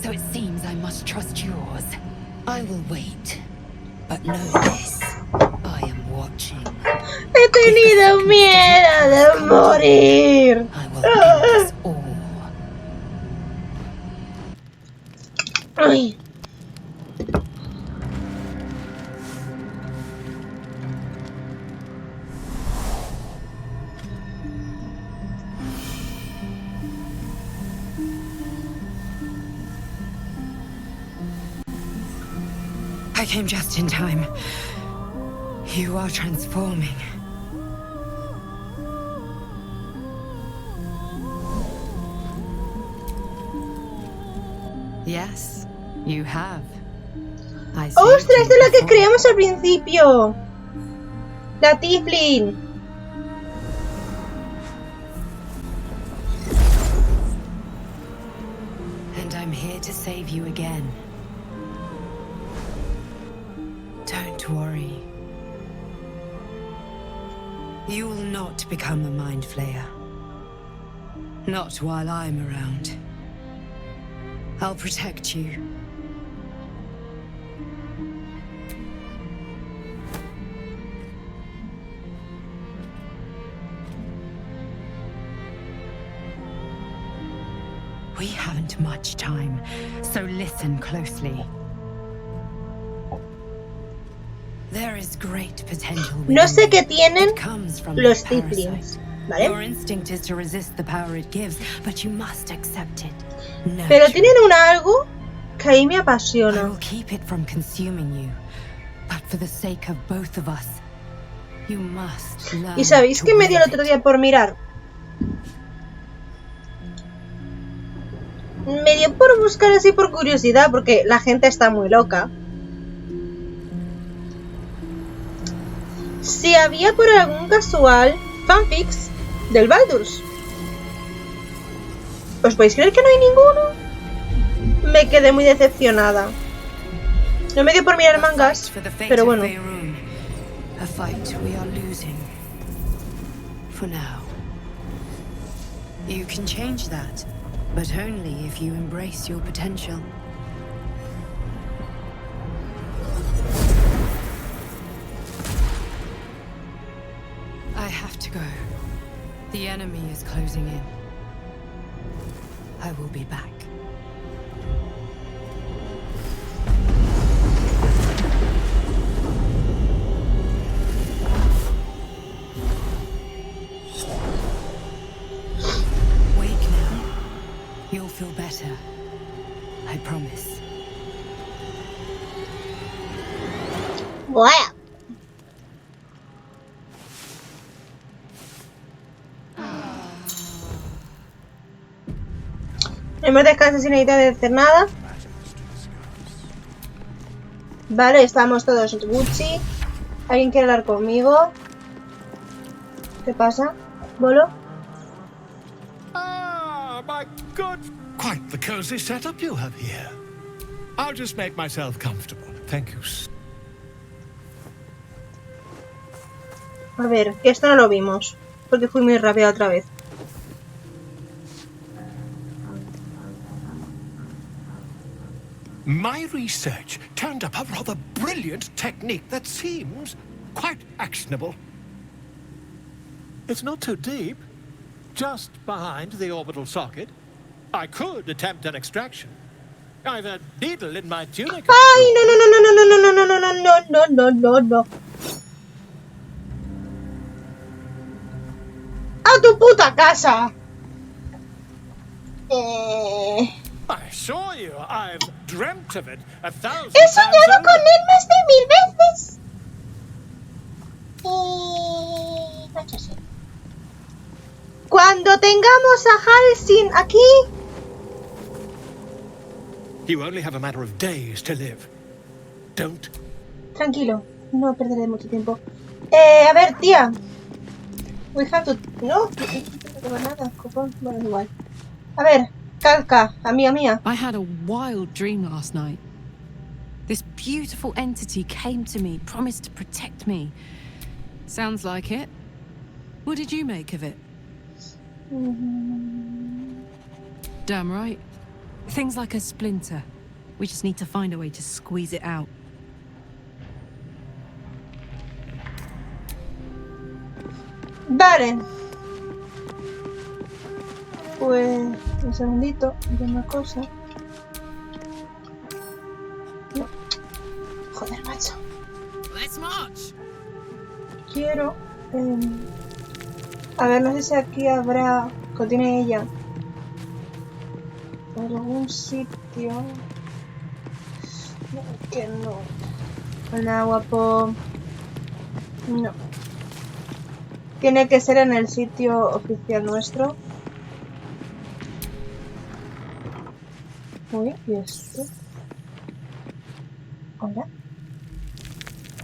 so it seems I must trust yours. I will wait, but know this, I am watching. He tenido miedo de morir. I will end us all. Ay. I came just in time. You are transforming. Yes, you have. ¡Ostras! De la que creamos al principio. La Tiflin. And I'm here to save you again. Don't worry. You will not become a Mind Flayer. Not while I'm around. I'll protect you. We haven't much time, so listen closely. There is great potential. No sé qué tienen los Tiflins, ¿vale? Your instinct is to resist the power it gives, but you must accept it. Pero tienen algo que ahí me apasiona. I will keep it from consuming you, but for the sake of both of us, You must learn ¿Y sabéis to qué me dio el wield otro it. día por mirar? Me dio por buscar así por curiosidad, porque la gente está muy loca. Si había por algún casual fanfics del Baldur's. ¿Os podéis creer que no hay ninguno? Me quedé muy decepcionada. No me dio por mirar mangas, pero bueno. A fight we are losing. For now. You can change that, but only if you embrace your potential. I have to go. The enemy is closing in. I will be back. Wake now. You'll feel better. I promise. Bueno. Hemos descansado sin necesitar de hacer nada. Vale, estamos todos Gucci. ¿Alguien quiere hablar conmigo? ¿Qué pasa? ¿Bolo? Ah, my good... Quite the cozy setup you have here. I'll just make myself comfortable. Thank you. A ver, que esto no lo vimos. Porque fui muy rápida otra vez. My research turned up a rather brilliant technique that seems quite actionable. It's not too deep. Just behind the orbital socket. I could attempt an extraction. I've a needle in my tunic. ¡Ay, no, no, no, no, no, no, no, no, no, no, no, no, no! ¡A tu puta casa! I assure you, I've dreamt of it 1,000 ¡He times soñado over. con él más de 1000 veces! No sé. Cuando tengamos a Halsin aquí... You only have a matter of days to live. Don't. Tranquilo, no perderé mucho tiempo. A ver, tía. We have to... No, no nada, copón. Bueno, igual. A ver, Calca, amiga mía. I had a wild dream last night. This beautiful entity came to me, promised to protect me. Sounds like it. What did you make of it? Damn right. Things like a splinter. We just need to find a way to squeeze it out. Vale. Pues... un segundito, de una cosa. No. Joder, macho. Let's march. Quiero... a ver, no sé si aquí habrá... ¿Qué tiene ella? ¿Algún sitio? No, que no. Hola, guapo. No. Tiene que ser en el sitio oficial nuestro. Uy, ¿y esto? Hola.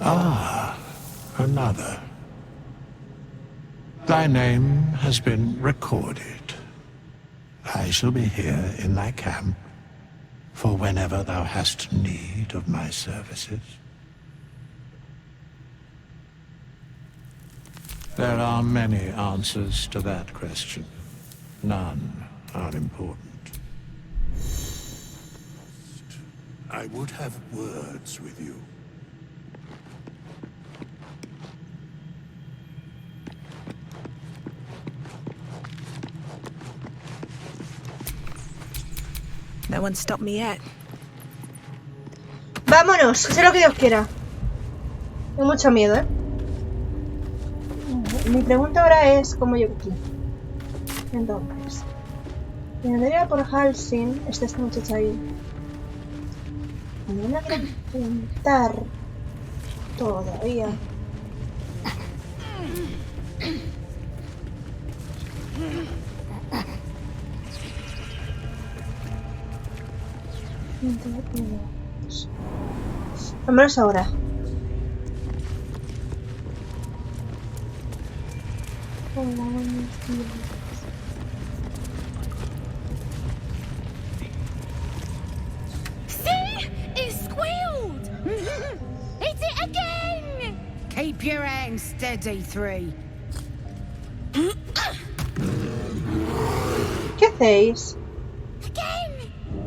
Ah, another. Thy name has been recorded. I shall be here in thy camp for whenever thou hast need of my services. There are many answers to that question. None are important. I would have words with you. No one stopped me yet. Vámonos, que sea lo que Dios quiera. Tengo mucho miedo, ¿eh? Mi pregunta ahora es cómo llego aquí. Entonces, vendría por Halsin. Está esta muchacha ahí. No la quiero enfrentar todavía. Vámonos ahora. See? It squealed! It's it again! Keep your hands steady, 3. ¿Qué hacéis? Again!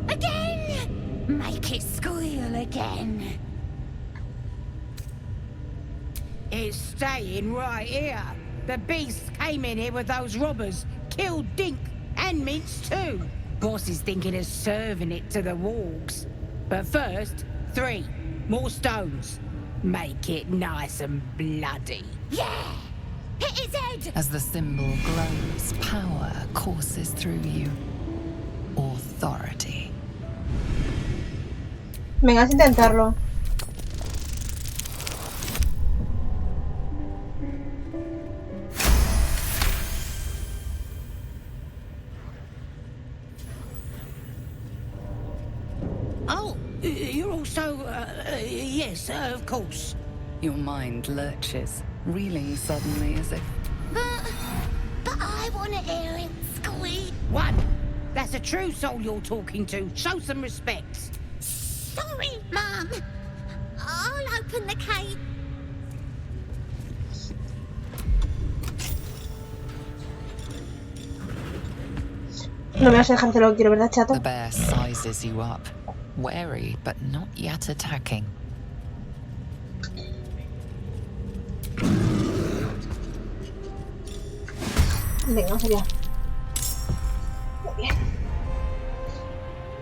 Again! Make it squeal again. It's staying right here. The beast came in here with those robbers, killed Dink and Mince too. Boss is thinking of serving it to the wargs. But first, 3 more stones. Make it nice and bloody. Yeah! Hit his head! As the symbol grows, power courses through you. Authority. Venga, a intentarlo. Oh, you're also, yes, of course. Your mind lurches, reeling suddenly as if... But I want to hear it squeak. 1. That's a true soul you're talking to. Show some respect. Sorry, Mum. I'll open the cave. No me vas a dejar hacer lo que quiero, ¿verdad, chato? The bear sizes you up, wary but not yet attacking. Venga, vamos allá. Muy bien.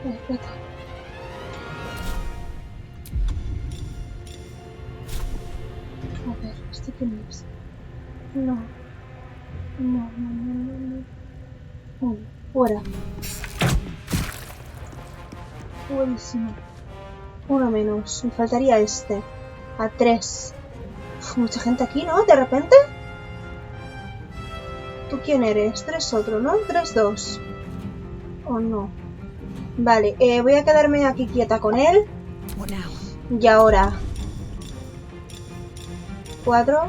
Espérate. A ver, ¿esto qué es? No. Fuera. Buenísimo. Uno menos. Me faltaría este. A 3. Uf, mucha gente aquí, ¿no? De repente. ¿Tú quién eres? 3 otro, ¿no? 3-2. ¿O no? Vale, voy a quedarme aquí quieta con él. Y ahora 4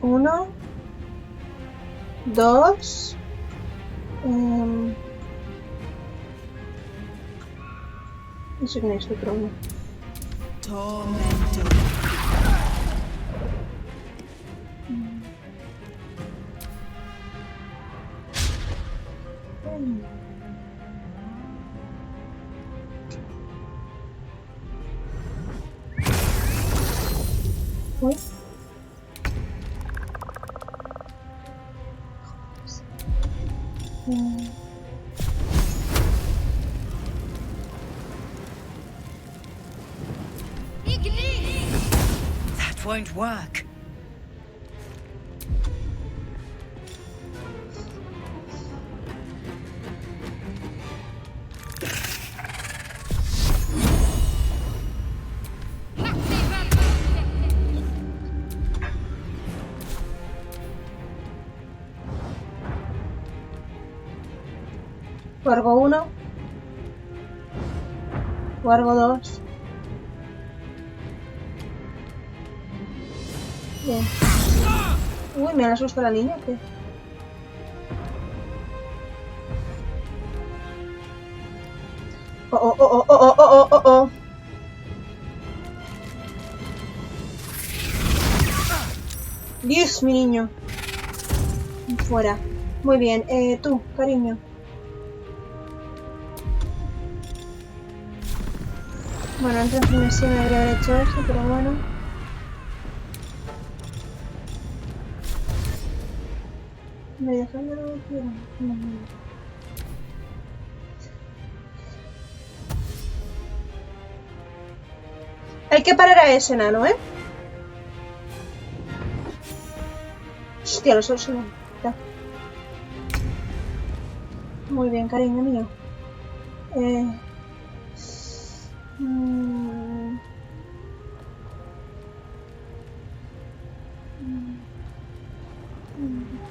1 2 no sé quién es el otro uno. Uy. That won't work. Guargo 1. Guargo 2. Bien. Uy, me asusta la niña, ¿qué? Oh. Dios, mi niño. Fuera. Muy bien. Tú, cariño. Bueno, antes sí me habría haber hecho eso, pero bueno. ¿Me dejan de lo que quiero? No. Hay que parar a ese enano, ¿eh? Hostia, los osos no. Muy bien, cariño mío.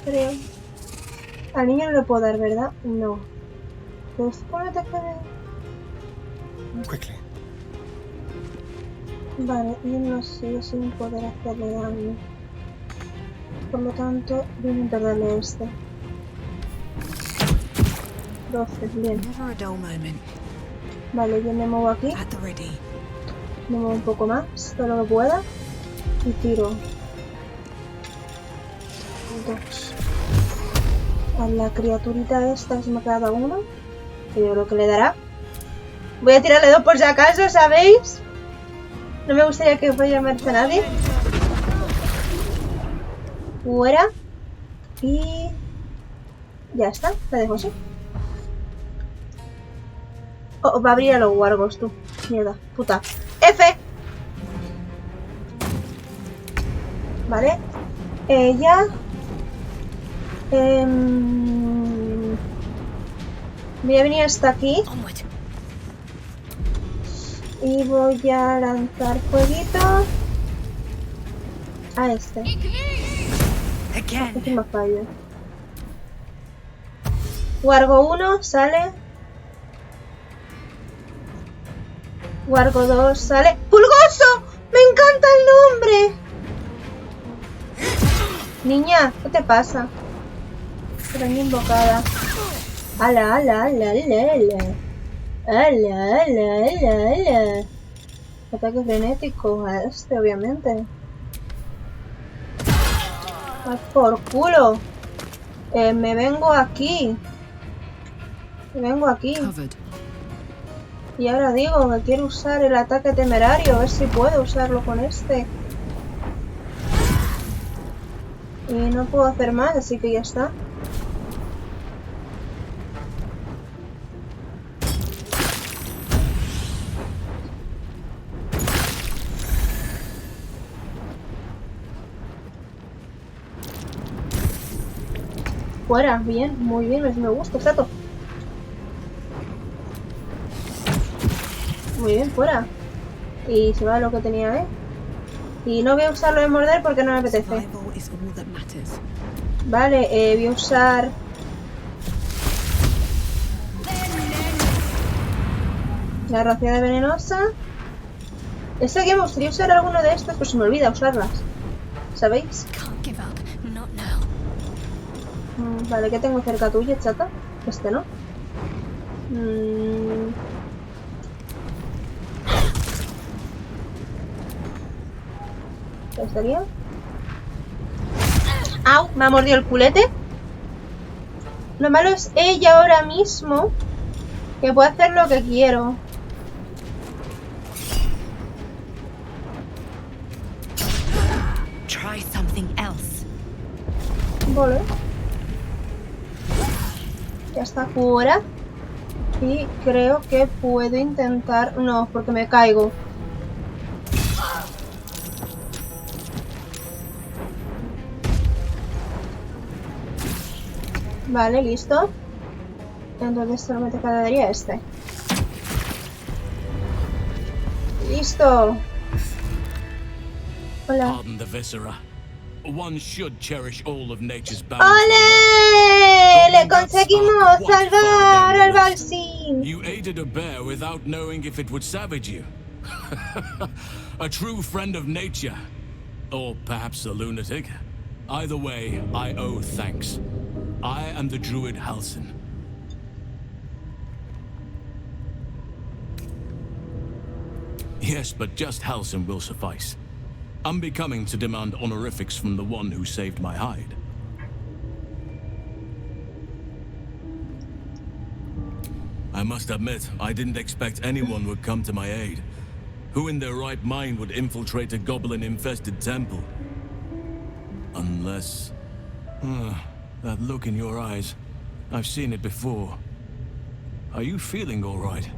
Creo. Al niño no le puedo dar, ¿verdad? No. ¿Qué es un ataque de...? Quickly. Vale, y no sigue sin poder hacerle daño. Por lo tanto, voy a intentar darle este. 12, bien. Never a dull moment. Vale, yo me muevo aquí. At the ready. Me muevo un poco más, todo lo que pueda. Y tiro. 2. A la criaturita esta se me ha quedado uno. Que yo creo que le dará. Voy a tirarle 2 por si acaso, ¿sabéis? No me gustaría que vaya a llamarse a nadie. Fuera. Y... ya está, la dejo así. Oh, va a abrir a los wargos, tú. Mierda, puta. F. Vale. Ya. Voy a venir hasta aquí. Y voy a lanzar fueguito a este. Aquí me fallo. Wargo 1 sale. Wargo 2 sale. ¡Pulgoso! ¡Me encanta el nombre! Niña, ¿qué te pasa? Araña invocada. ¡Ala, ala, ala, ala, ala! ¡Ala, ala, ala, ala! Ataque frenético a este, obviamente. ¡Ay, por culo! Me vengo aquí. Me vengo aquí. Y ahora digo que quiero usar el ataque temerario. A ver si puedo usarlo con este. Y no puedo hacer más, así que ya está. Fuera, bien, muy bien, me gusta, exacto. Muy bien, fuera. Y se va lo que tenía, ¿eh? Y no voy a usarlo de morder porque no me apetece. Vale, voy a usar... la rociada venenosa. Esto que me gustaría usar alguno de estos, pues se me olvida usarlas. ¿Sabéis? Vale, ¿qué tengo cerca tuya, chata? Este, ¿no? ¿Qué estaría? ¡Au! Me ha mordido el culete. Lo malo es ella ahora mismo, que puede hacer lo que quiero. Try something else. Vale. Ya está fuera. Y creo que puedo intentar... no, porque me caigo. Vale, listo. Entonces solamente quedaría este. Listo. Hola. Pardon the viscera. One should cherish all of nature's ¡Ole! ¡Le conseguimos salvar al Balsin! You aided a bear without knowing if it would savage you. A true friend of nature. Or perhaps a lunatic. Either way, I owe thanks. I am the druid Halsin. Yes, but just Halsin will suffice. Unbecoming to demand honorifics from the one who saved my hide. I must admit, I didn't expect anyone would come to my aid. Who in their right mind would infiltrate a goblin-infested temple? Unless... that look in your eyes. I've seen it before. Are you feeling all right?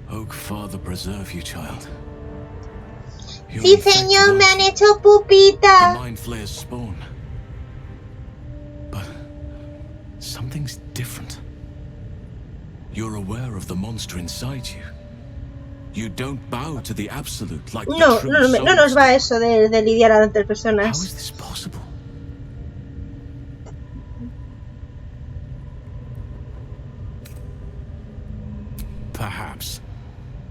Oak Father preserve you, child. Sí, señor, me han hecho pupita. The Mind Flayer's spawn. But something's different. You're aware of the monster inside you. You don't bow to the absolute like No, the true no souls nos va do. eso de lidiar ante How personas. is this possible? Perhaps.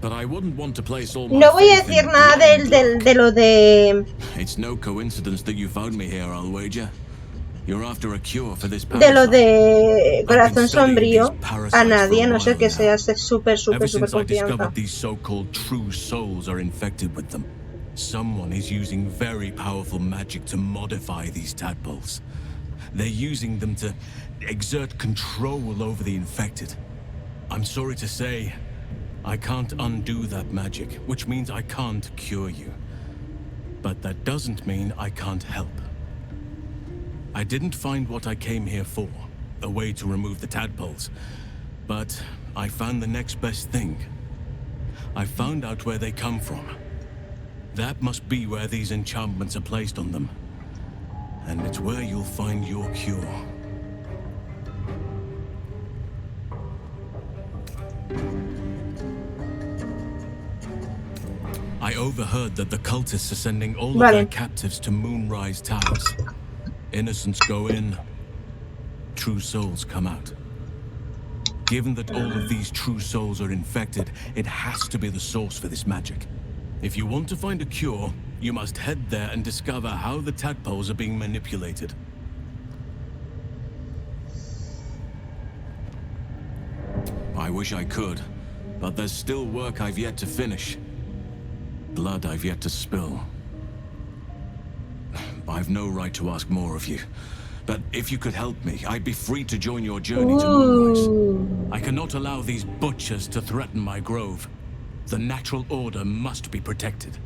But I wouldn't want to place all my No voy a faith decir in nada blind luck. de lo de... It's no coincidence that you found me here, I'll wager. You're after a cure for this De lo parasite. de I've been corazón studying these sombrío a parasites for nadie, a no ser while que now. seas súper Ever since I confianza. discovered these so-called true souls are infected with them, someone is using very powerful magic to modify these tadpoles. They're using them to exert control over the infected. I'm sorry to say, I can't undo that magic, which means I can't cure you. But that doesn't mean I can't help. I didn't find what I came here for, a way to remove the tadpoles. But I found the next best thing. I found out where they come from. That must be where these enchantments are placed on them. And it's where you'll find your cure. I overheard that the cultists are sending all of their captives to Moonrise Towers. Innocents go in, true souls come out. Given that all of these true souls are infected, it has to be the source for this magic. If you want to find a cure, you must head there and discover how the tadpoles are being manipulated. I wish I could, but there's still work I've yet to finish. Blood I've yet to spill. I've no right to ask more of you, but if you could help me, I'd be free to join your journey to Moonrise. I cannot allow these butchers to threaten my grove. The natural order must be protected.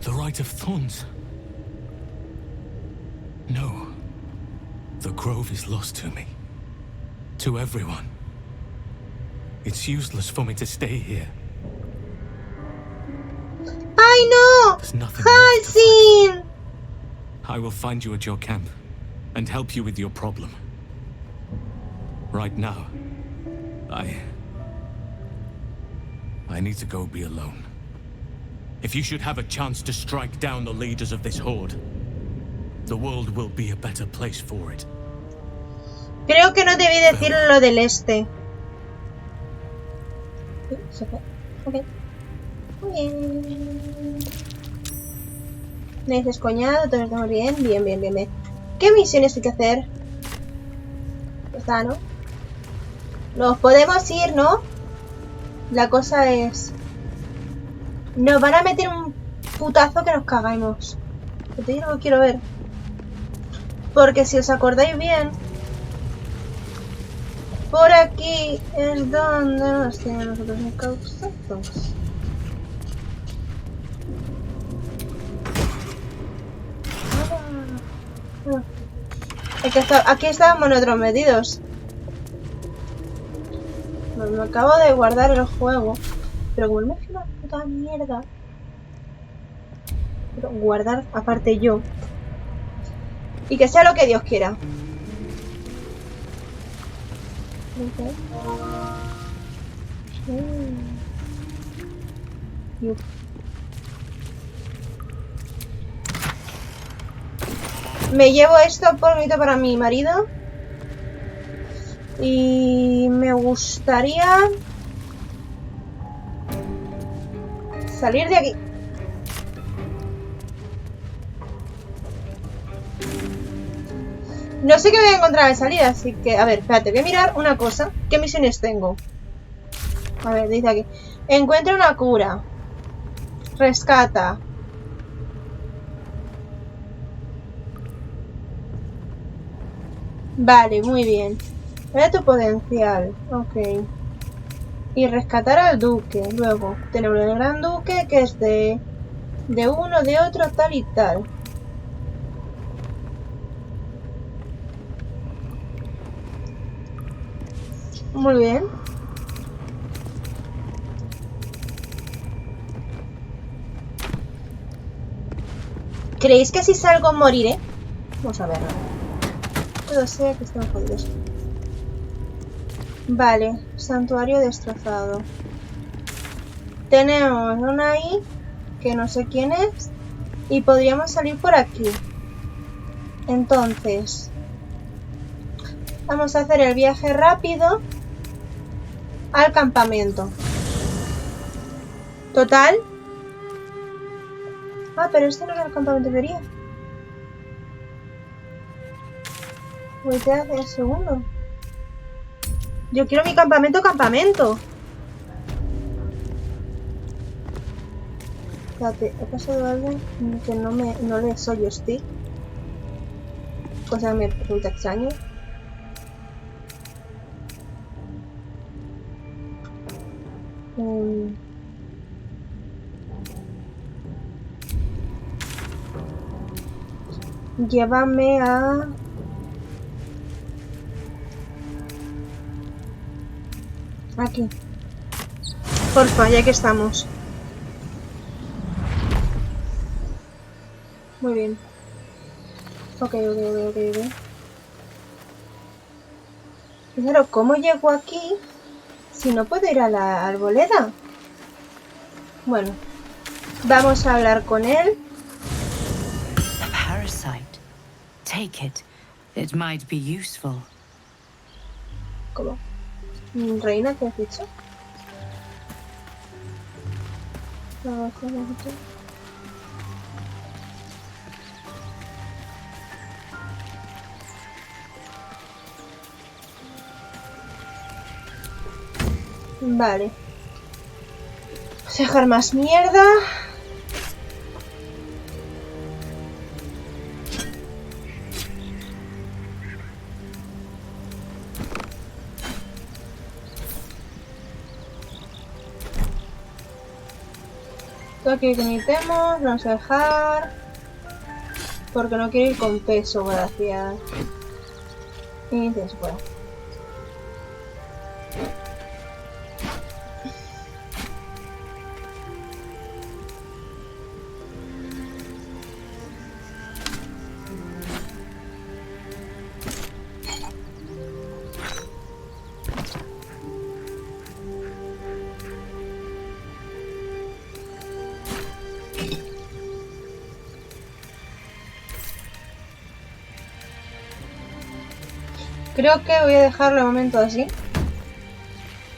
The Right of Thorns? No. The grove is lost to me. To everyone. It's useless for me to stay here. I know! There's nothing Halsey! I will find you at your camp and help you with your problem. Right now, I need to go be alone. If you should have a chance to strike down the leaders of this horde, the world will be a better place for it. Creo que no debí decir lo del este. Se fue. Ok. Muy bien. Me dices coñado, todo estamos bien. Bien. ¿Qué misiones hay que hacer? Está, ¿no? Nos podemos ir, ¿no? La cosa es... Nos van a meter un putazo que nos cagamos. Yo no lo quiero ver. Porque si os acordáis bien... Por aquí es donde nos tienen nosotros encausados. Aquí estábamos nosotros metidos. Me acabo de guardar el juego. Pero como me hace una puta mierda. Pero guardar aparte yo. Y que sea lo que Dios quiera. Okay. Me llevo esto por bonito para mi marido. Y me gustaría salir de aquí. No sé qué voy a encontrar de salida, así que... A ver, espérate, voy a mirar una cosa. ¿Qué misiones tengo? A ver, dice aquí. Encuentra una cura. Rescata. Vale, muy bien. Ve tu potencial. Ok. Y rescatar al duque. Luego, tenemos el gran duque, que es de uno, de otro, tal y tal. Muy bien. ¿Creéis que si salgo moriré? Vamos a verlo. Todo sea que están jodidos. Vale, santuario destrozado. Tenemos una ahí, que no sé quién es, y podríamos salir por aquí. Entonces, vamos a hacer el viaje rápido al campamento. Total. Ah, pero este no era el campamento que quería. Voy a hacer el segundo. Yo quiero mi campamento. Espérate, he pasado a alguien que no le soy hostil. Cosa que me resulta extraño. Llévame a... Aquí. Porfa, ya que estamos. Muy bien. Ok. Claro, ¿cómo llego aquí si no puedo ir a la arboleda? Bueno, vamos a hablar con él. A parasite. Take it. It might be useful. ¿Cómo? Reina, ¿qué has dicho? Vale. Vamos a dejar más mierda. Todo aquí que necesitemos, vamos a dejar. Porque no quiero ir con peso, gracias. Y se fuera. Creo que voy a dejarlo de momento así.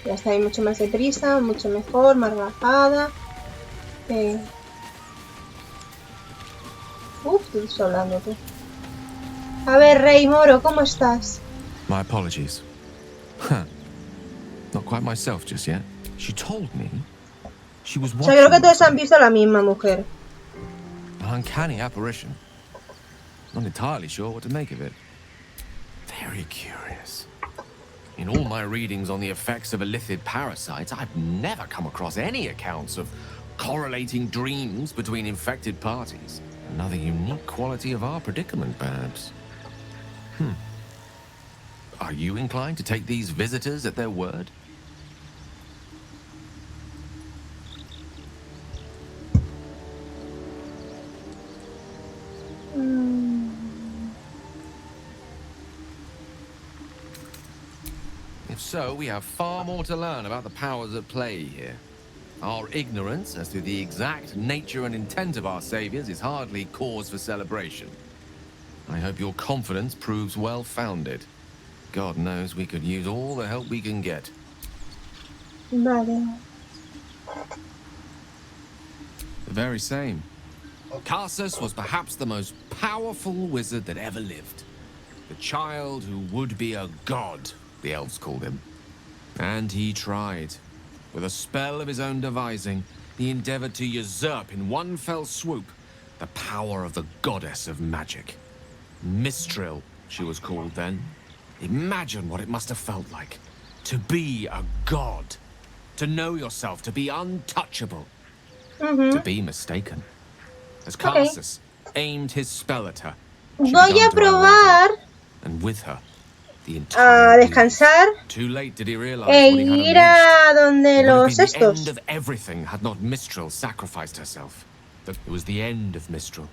Ya está ahí mucho más deprisa, mucho mejor, más relajada. Tú estás hablando tú. A ver, Rey Moro, ¿cómo estás? My apologies. Huh. Not quite myself just yet. She told me she was O sea, creo que todos han visto a la misma mujer. An uncanny apparition. Not entirely sure what to make of it. Very curious. In all my readings on the effects of illithid parasites, I've never come across any accounts of correlating dreams between infected parties. Another unique quality of our predicament, perhaps. Are you inclined to take these visitors at their word? If so, we have far more to learn about the powers at play here. Our ignorance as to the exact nature and intent of our saviors is hardly cause for celebration. I hope your confidence proves well-founded. God knows we could use all the help we can get. Vale. The very same. Carsus was perhaps the most powerful wizard that ever lived. The child who would be a god, the elves called him. And he tried. With a spell of his own devising, he endeavored to usurp in one fell swoop the power of the goddess of magic. Mistral, she was called then. Imagine what it must have felt like. To be a god. To know yourself, to be untouchable. To be mistaken. As Carsus aimed his spell at her, she Voy began a to probar unravel, and with her, the entire a descansar Too late did he realize e what he had ir unleashed. a donde It would have los been the estos. end of everything had not Mistral sacrificed herself. It was the end of Mistral.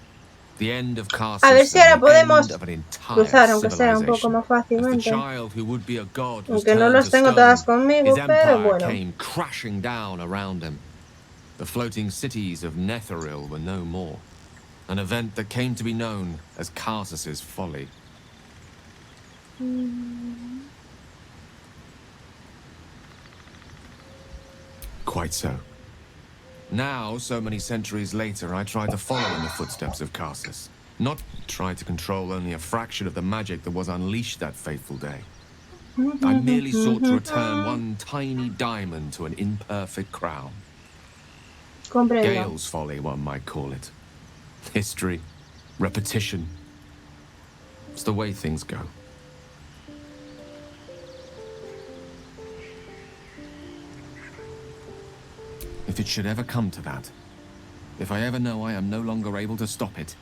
The end of A ver si Carsus ahora and the end podemos of an entire cruzar, aunque sea un poco civilization. más As the fácilmente. child who would be a god was Aunque no turned los to tengo stone, todas his conmigo, pero empire bueno. came crashing down around him. The floating cities of Netheril were no more. An event that came to be known as Carsus's folly. Quite so. Now, so many centuries later, I try to follow in the footsteps of Carsus. Not try to control only a fraction of the magic that was unleashed that fateful day. I merely sought to return one tiny diamond to an imperfect crown. Comprendo. Gale's folly, one might call it. History, repetition. It's the way things go. If it should ever come to that, if I ever know I am no longer able to stop it,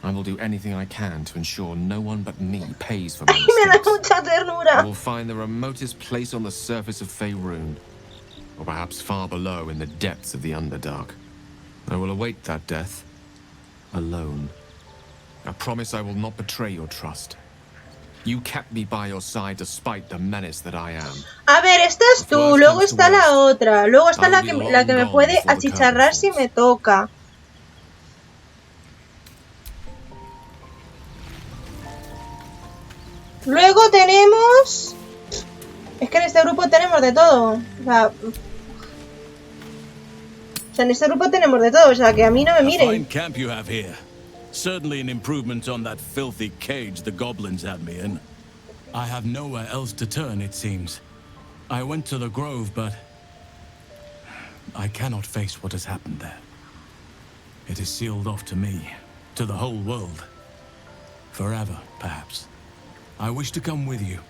I will do anything I can to ensure no one but me pays for my Me da mistakes. mucha I ternura. will find the remotest place on the surface of Faerun, or perhaps far below in the depths of the Underdark. I will await that death, alone. I promise I will not betray your trust. You kept me by your side despite the menace that I am. A ver, esta es tú, luego está la otra, luego está la que me puede achicharrar si me toca. Luego tenemos... Es que en este grupo tenemos de todo. O sea, en este grupo tenemos de todo, o sea, que a mí no me miren. Fine camp you have here. Certainly an improvement on that filthy cage the goblins had me in. I have nowhere else to turn, it seems. I went to the grove, but I cannot face what has happened there. It is sealed off to me, to the whole world. Forever, perhaps. I wish to come with you.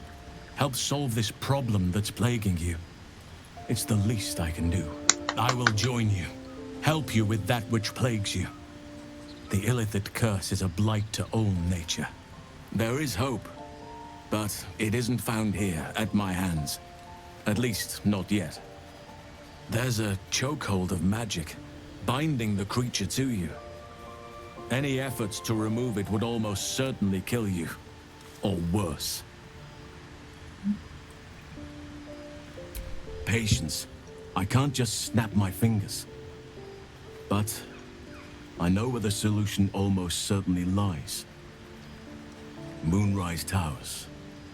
Help solve this problem that's plaguing you. It's the least I can do. I will join you. Help you with that which plagues you. The Illithid curse is a blight to all nature. There is hope, but it isn't found here, at my hands. At least, not yet. There's a chokehold of magic, binding the creature to you. Any efforts to remove it would almost certainly kill you. Or worse. Patience. I can't just snap my fingers. But I know where the solution almost certainly lies. Moonrise Towers.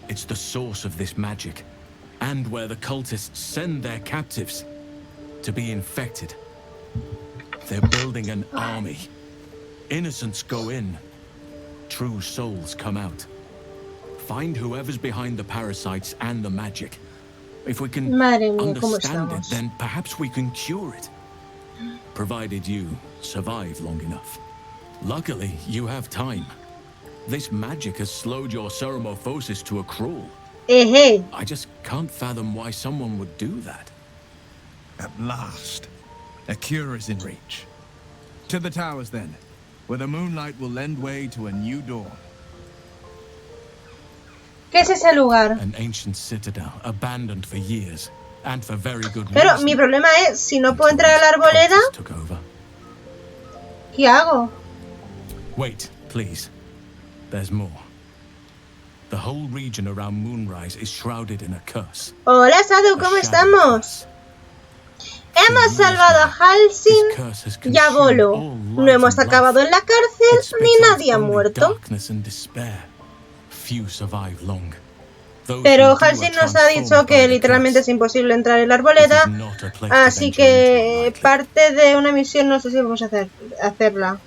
It's the source of this magic, and where the cultists send their captives to be infected. They're building an army. Innocents go in. True souls come out. Find whoever's behind the parasites and the magic. If we can understand it, then perhaps we can cure it. Provided you survive long enough. Luckily, you have time. This magic has slowed your ceremophosis to a crawl. I just can't fathom why someone would do that. At last, a cure is in reach. To the towers, then, where the moonlight will lend way to a new dawn. ¿Qué es ese lugar? An ancient citadel, abandoned for years, and for very good reason. Pero mi problema es, si no puedo entrar a la arboleda, ¿qué hago? Wait, please. There's more. The whole region around Moonrise is shrouded in a curse. Hola, Sadu, ¿cómo estamos? Hemos salvado a Halsin y a Volo. No hemos acabado en la cárcel, ni nadie ha muerto. Pero Halsin nos ha dicho que literalmente es imposible entrar en la arboleda, así que parte de una misión no sé si vamos a hacerla.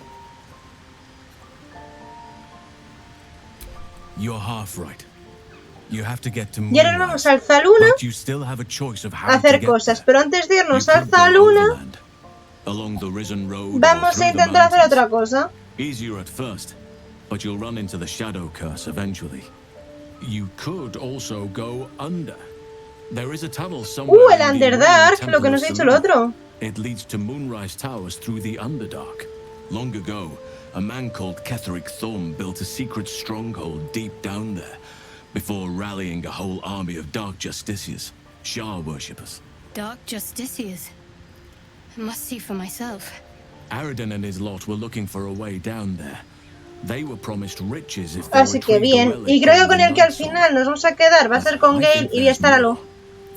Y ahora vamos al Zaluna a hacer cosas, pero antes de irnos al Zaluna vamos a intentar hacer otra cosa. But you'll run into the shadow curse eventually. You could also go under. There is a tunnel somewhere. El Underdark, lo que nos ha dicho el otro. It leads to Moonrise Towers through the Underdark. Long ago, a man called Ketheric Thorm built a secret stronghold deep down there, before rallying a whole army of Dark Justiciars, Shah worshippers. Dark Justiciars? I must see for myself. Aradin and his lot were looking for a way down there, They were promised riches if they Así que retrieved the bien. relic Y creo que during con the el que al Night Song. final nos vamos a quedar va a ser con I Gale think y voy a there's estar a lo... more.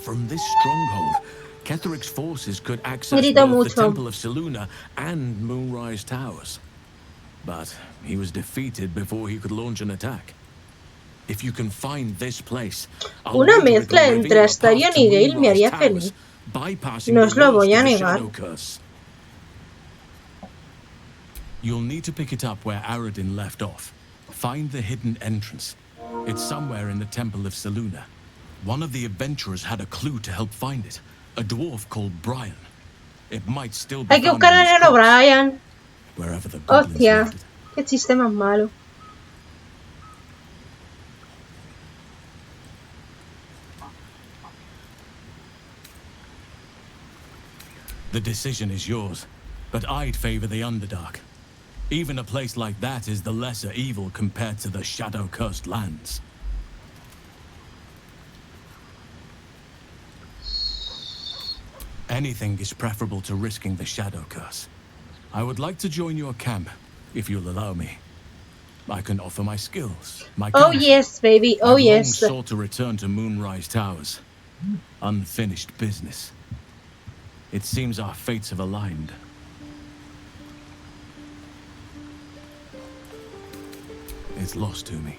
From this stronghold, Ketheric's forces could access Grito both the mucho. Temple of Selûne and Moonrise Towers. But he was defeated before he could launch an attack. If you can find this place, I'll Una wager mezcla it'll entre reveal a path Astarion to y Gale me Moonrise haría Towers, feliz. bypassing No the os lo worst voy a of the negar. Shadow Curse. You'll need to pick it up where Aradin left off. Find the hidden entrance. It's somewhere in the Temple of Selûne. One of the adventurers had a clue to help find it. A dwarf called Brian. It might still be Hay que found buscar in al his enano corpse, Brian. wherever the goblins Hostia. left it. Qué chiste más malo. The decision is yours, but I'd favor the Underdark. Even a place like that is the lesser evil compared to the shadow-cursed lands. Anything is preferable to risking the shadow curse. I would like to join your camp, if you'll allow me. I can offer my skills, my Oh counsel. yes, baby. Oh I've yes. long sought to return to Moonrise Towers. Unfinished business. It seems our fates have aligned. It's lost to me.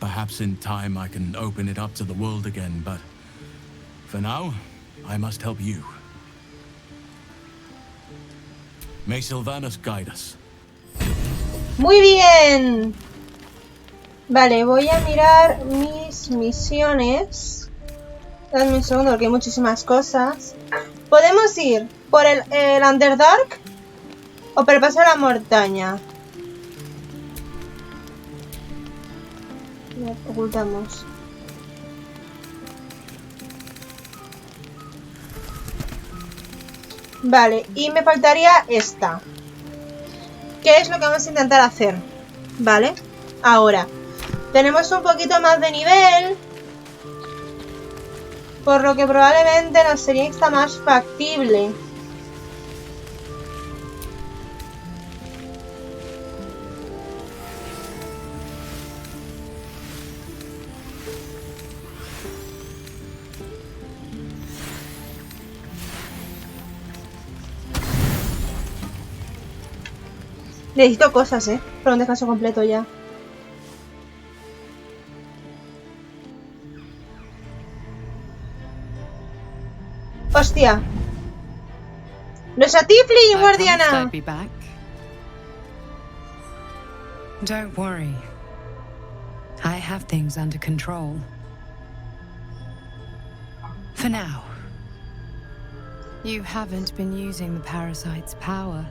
Perhaps in time I can open it up to the world again, but for now, I must help you. May Sylvanas guide us. Muy bien. Vale, voy a mirar mis misiones. Dadme un segundo porque hay muchísimas cosas. Podemos ir por el Underdark o por el paso de la montaña. Ocultamos. Vale, y me faltaría esta. ¿Qué es lo que vamos a intentar hacer? Vale, ahora tenemos un poquito más de nivel, por lo que probablemente nos sería esta más factible. Necesito cosas, para un descanso completo ya. ¡Hostia! ¡Nuestra Tiflin, guardiana! I'd be back. Don't worry. I have things under control. For now. You haven't been using the parasite's power.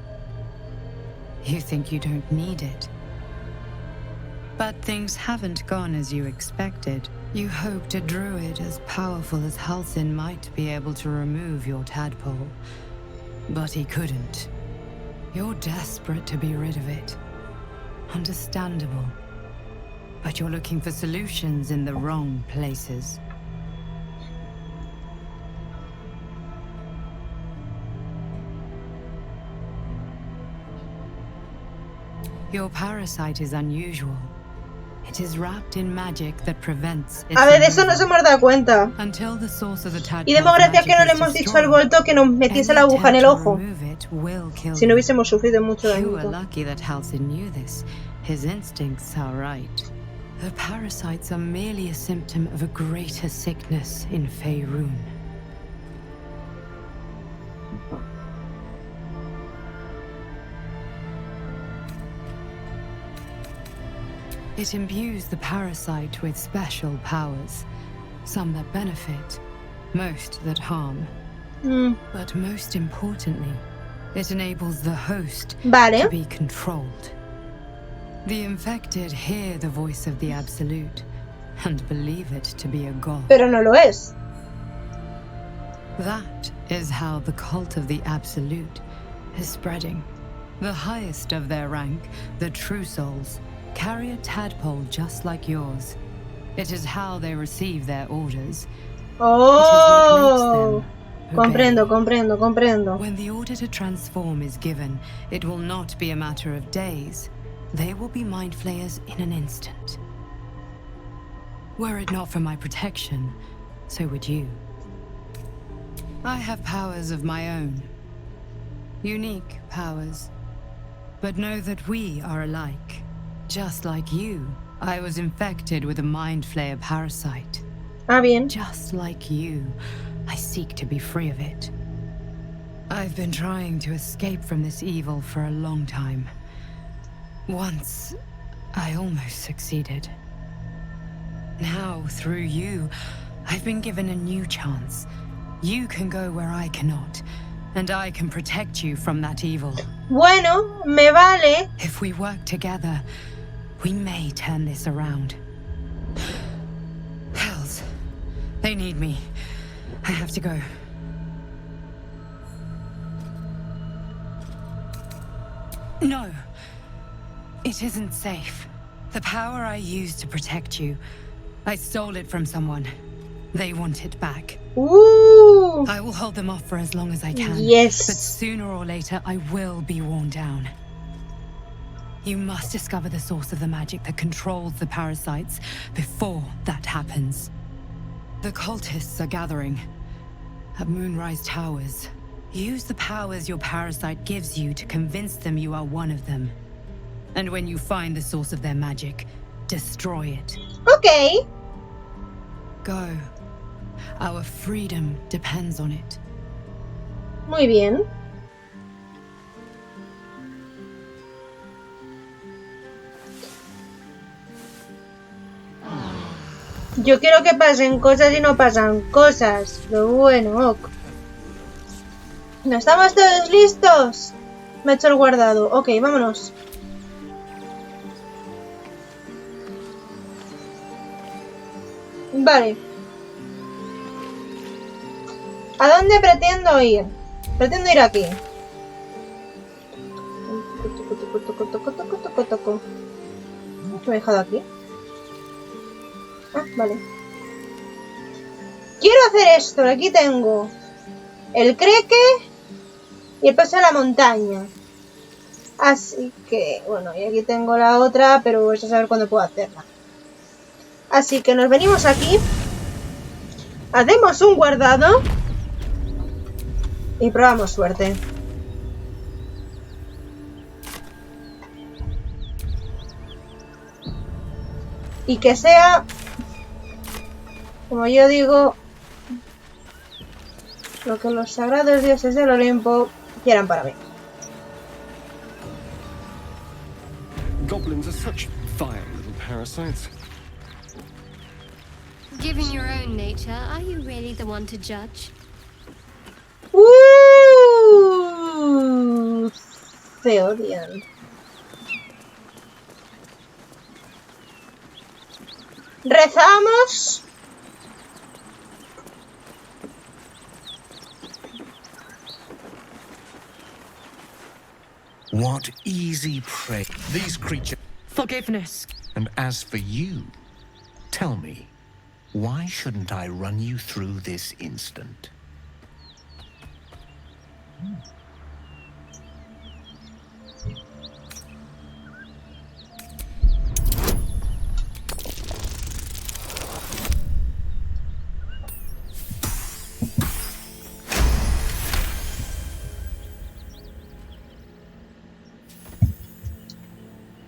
You think you don't need it. But things haven't gone as you expected. You hoped a druid as powerful as Halsin might be able to remove your tadpole. But he couldn't. You're desperate to be rid of it. Understandable. But you're looking for solutions in the wrong places. Your parasite is unusual. It is wrapped in magic that prevents its A ver, de eso no se hemos dado cuenta. until the source of the Y demos gracias que no le hemos dicho al Volto que nos metiese la aguja en el ojo. Si no hubiésemos sufrido mucho You were daño. lucky that Halsin knew this. His instincts are right. The parasites are merely a symptom of a greater sickness in Faerun. It imbues the parasite with special powers, some that benefit, most that harm. But most importantly, it enables the host to be controlled. The infected hear the voice of the Absolute and believe it to be a god. Pero no lo es. That is how the cult of the Absolute is spreading. The highest of their rank, the True Souls, carry a tadpole just like yours. It is how they receive their orders. Oh. It is what makes them Comprendo. When the order to transform is given, it will not be a matter of days. They will be mind flayers in an instant. Were it not for my protection, so would you. I have powers of my own. Unique powers. But know that we are alike. Just like you, I was infected with a mind flayer parasite. Bien. Just like you, I seek to be free of it. I've been trying to escape from this evil for a long time. Once, I almost succeeded. Now, through you, I've been given a new chance. You can go where I cannot, and I can protect you from that evil. Bueno, me vale. If we work together, we may turn this around. Hells, they need me. I have to go. No, it isn't safe. The power I used to protect you, I stole it from someone. They want it back. Ooh. I will hold them off for as long as I can. Yes. But sooner or later, I will be worn down. You must discover the source of the magic that controls the parasites before that happens. The cultists are gathering at Moonrise Towers. Use the powers your parasite gives you to convince them you are one of them. And when you find the source of their magic, destroy it. Okay. Go. Our freedom depends on it. Muy bien. Yo quiero que pasen cosas y no pasan cosas. Pero bueno, ok. ¿No estamos todos listos? Me he hecho el guardado. Ok, vámonos. Vale. ¿A dónde pretendo ir? Pretendo ir aquí. ¿Qué me he dejado aquí? Ah, vale. Quiero hacer esto. Aquí tengo el creque y el paso a la montaña. Así que, bueno, y aquí tengo la otra, pero voy a saber cuándo puedo hacerla. Así que nos venimos aquí. Hacemos un guardado. Y probamos suerte. Y que sea, como yo digo, lo que los sagrados dioses del Olimpo quieran para mí. Goblins are such vile little parasites. Given your own nature, are you really the one to judge? Se odian. Rezamos. What easy prey. These creatures. Forgiveness. And as for you, tell me, why shouldn't I run you through this instant?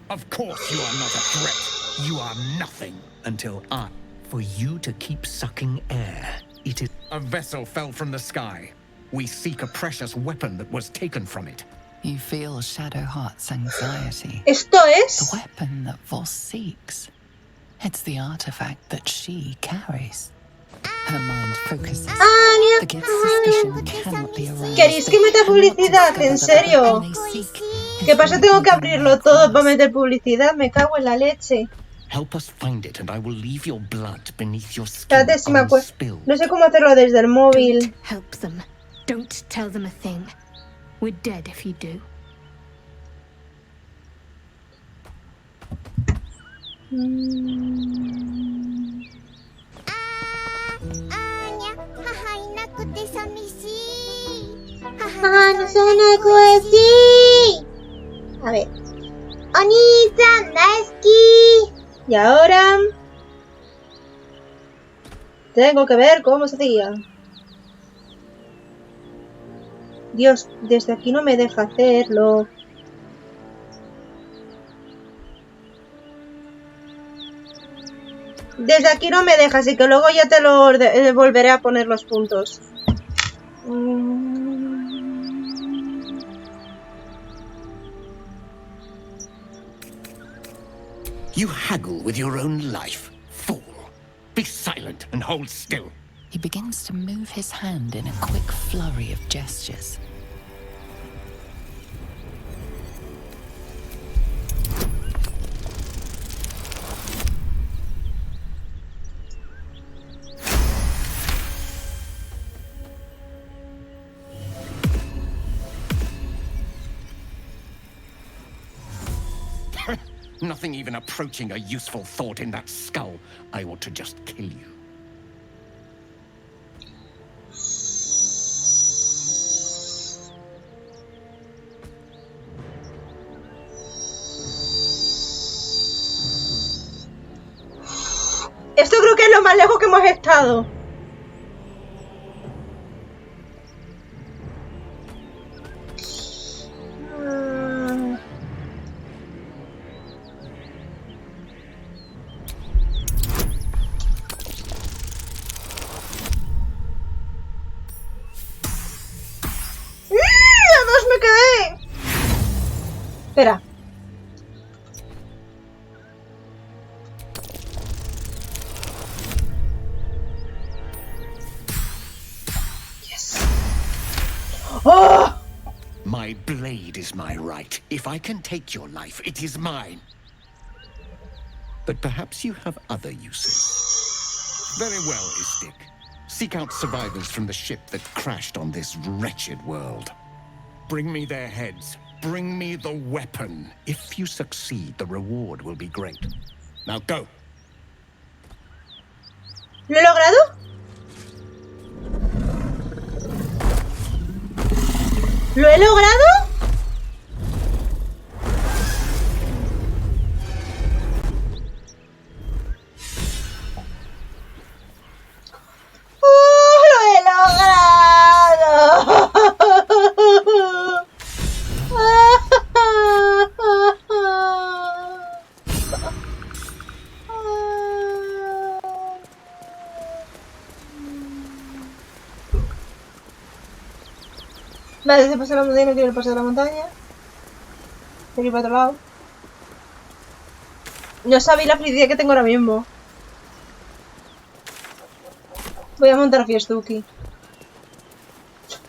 Of course you are not a threat. You are nothing until I... For you to keep sucking air, it is... A vessel fell from the sky. We seek a precious weapon that was taken from it. You feel Shadowheart's anxiety. Esto es... The weapon that Voss seeks. It's the artifact that she carries. Her mind focuses. The guilt's suspicion cannot be aroused. ¿Queréis que meta publicidad? ¿En serio? ¿Qué pasa? Tengo que abrirlo todo para meter publicidad. Me cago en la leche. Help us find it and I will leave your blood beneath your skin. Espérate si me acuerdo. No sé cómo hacerlo desde el móvil. Help them. Don't tell them a thing. We're dead if you do. Anya, 母いなくて寂しい。A ver. Oni-chan daisuki. Y ahora tengo que ver cómo se hacía. Dios, desde aquí no me deja hacerlo. Desde aquí no me deja, así que luego ya te lo volveré a poner los puntos. You haggle with your own life, fool. Be silent and hold still. He begins to move his hand in a quick flurry of gestures. Nothing even approaching a useful thought in that skull. I ought to just kill you. Esto creo que es lo más lejos que hemos estado. ¡A dos me quedé! Espera. Oh! My blade is my right. If I can take your life, it is mine. But perhaps you have other uses. Very well, Istik. Seek out survivors from the ship that crashed on this wretched world. Bring me their heads. Bring me the weapon. If you succeed, the reward will be great. Now go. ¿Lo he logrado? ¿Lo he logrado? ¡Oh, lo he logrado! Vale, se pasa la montaña, no quiero pasar la montaña. Quiero ir para otro lado. No sabéis la felicidad que tengo ahora mismo. Voy a montar a Fiestuki.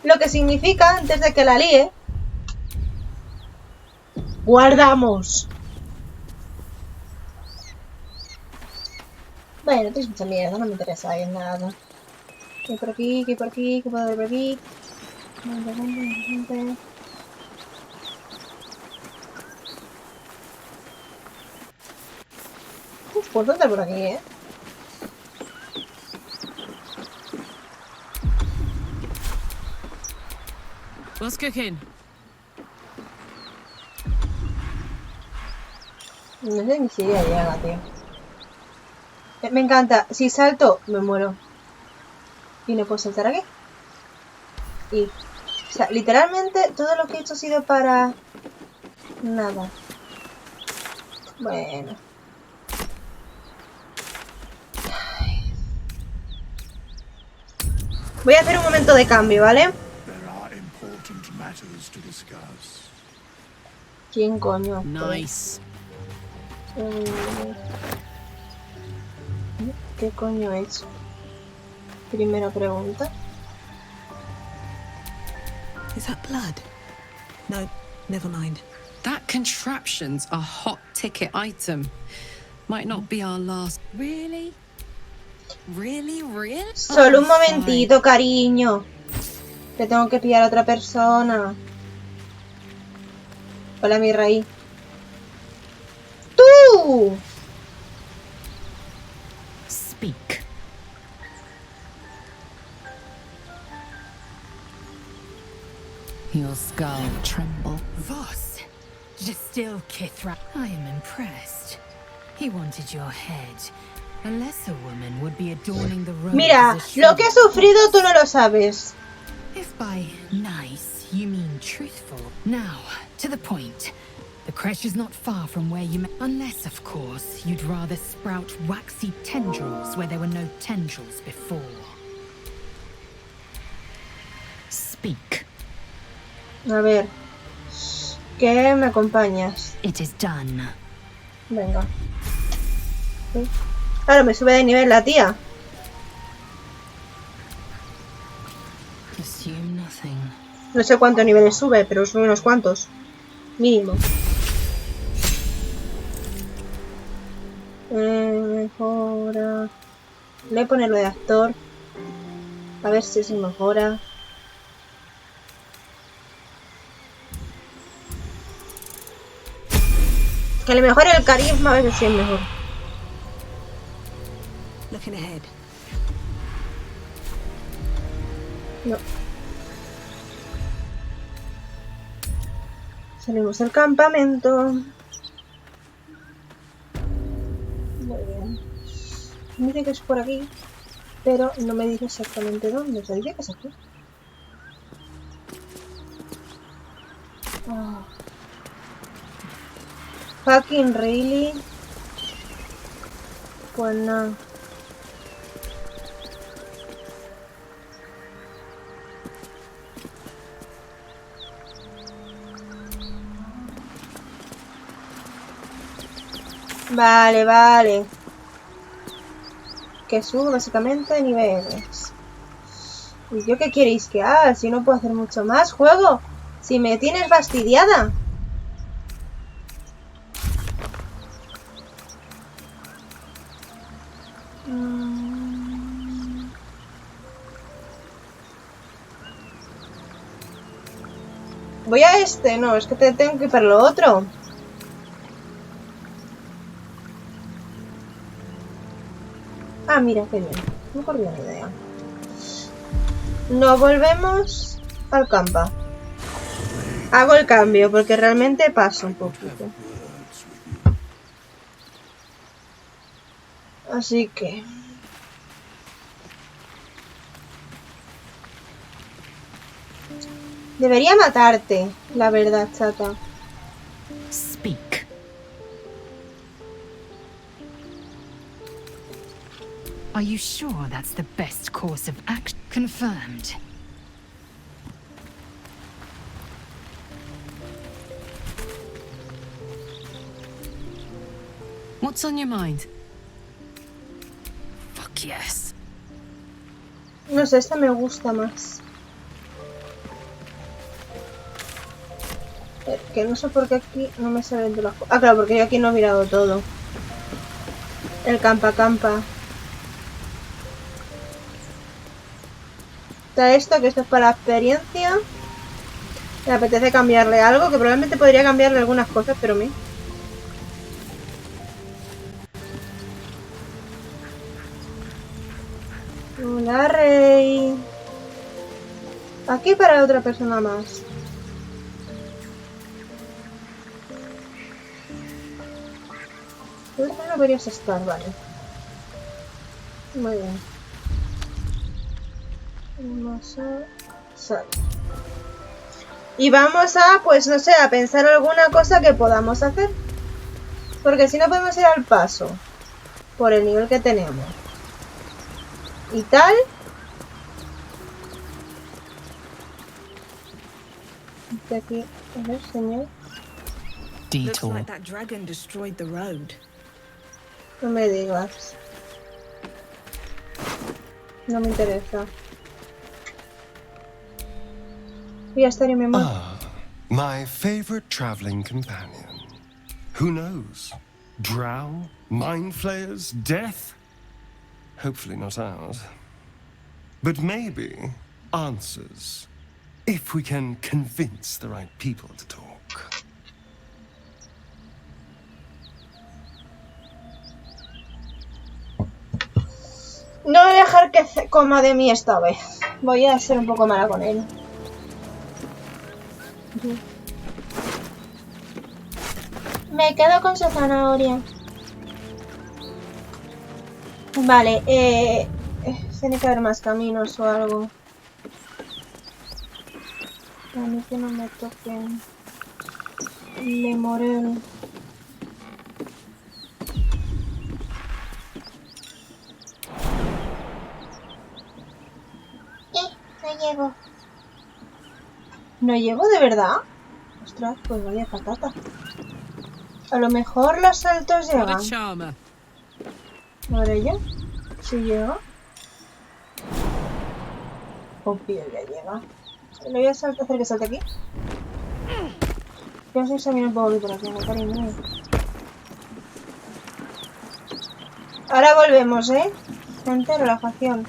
Lo que significa, antes de que la líe, guardamos. Bueno, no tienes mucha mierda, no me interesa en nada. Que por aquí, que por aquí, que puedo ver por aquí. Puedo entrar por aquí, ¿eh? What's cooking? No sé ni si llega, tío. Me encanta. Si salto, me muero. Y no puedo saltar aquí. Y... o sea, literalmente todo lo que he hecho ha sido para... nada. Bueno. Ay. Voy a hacer un momento de cambio, ¿vale? ¿Quién coño? Nice. ¿Qué coño he hecho? Primera pregunta. Is that blood? No, never mind. That contraption's a hot ticket item. Might not be our last. Really? Really? Really? Solo un momentito, cariño. Que tengo que pillar a otra persona. Hola, mi rey. ¡Tú! Speak. your skull tremble. Voss, just still Kithra. I am impressed. He wanted your head. A lesser woman would be adorning the road. Mira, lo que he sufrido tú no lo sabes. If by nice you mean truthful. Now, to the point. The creche is not far from where you met. Unless, of course, you'd rather sprout waxy tendrils where there were no tendrils before. Speak. A ver. ¿Qué me acompañas? It is done. Venga. ¿Sí? Claro, me sube de nivel la tía. Assume nothing. No sé cuántos niveles sube, pero son unos cuantos. Mínimo. Mejora. Voy a ponerlo de actor. A ver si se mejora. Que le mejore el carisma, a ver si es mejor. Looking ahead. No. Salimos del campamento. Muy bien. Me dice que es por aquí, pero no me dice exactamente dónde. Se dice que es aquí. Oh. Fucking really. Pues no. Vale, vale. Que subo básicamente niveles. ¿Y yo qué queréis que haga? Si no puedo hacer mucho más, juego. Si me tienes fastidiada. Voy a este, no, es que te tengo que ir para lo otro. Ah, mira, qué bien. No ocurrió ni idea. Nos volvemos al campo. Hago el cambio porque realmente paso un poquito. Así que... debería matarte, la verdad, chata. Speak. Are you sure that's the best course of action? Confirmed. What's on your mind? Fuck yes. No sé, esta me gusta más. Que no sé por qué aquí no me salen de las cosas. Ah, claro, porque yo aquí no he mirado todo. El campa. Está esto, que esto es para la experiencia. Me apetece cambiarle algo, que probablemente podría cambiarle algunas cosas, pero me... Hola, Rey. Aquí para otra persona más. No deberías estar, vale. Muy bien. Vamos a salir. Y vamos a, pues no sé, a pensar alguna cosa que podamos hacer. Porque si no podemos ir al paso. Por el nivel que tenemos. Y tal. De aquí, a ver, señor. Looks like that dragon destroyed the road. No me digas. No me interesa. Voy a estar en memoria. Ah, my favorite traveling companion. Who knows? Drow? Mind flayers? Death? Hopefully not ours. But maybe answers. If we can convince the right people to talk. No voy a dejar que coma de mí esta vez. Voy a ser un poco mala con él. Me quedo con su zanahoria. Vale, tiene que haber más caminos o algo. A mí que no me toquen. Le morel. No llego. ¿No llego de verdad? Ostras, pues vaya patata. A lo mejor los saltos llegan. ¿Ahora ya? ¿Sí llega? Obvio, ya llega. Le voy a hacer que salte aquí. Voy a hacer examinar un poco por aquí, ¿no, cariño? Ahora volvemos, ¿eh? Gente, relajación.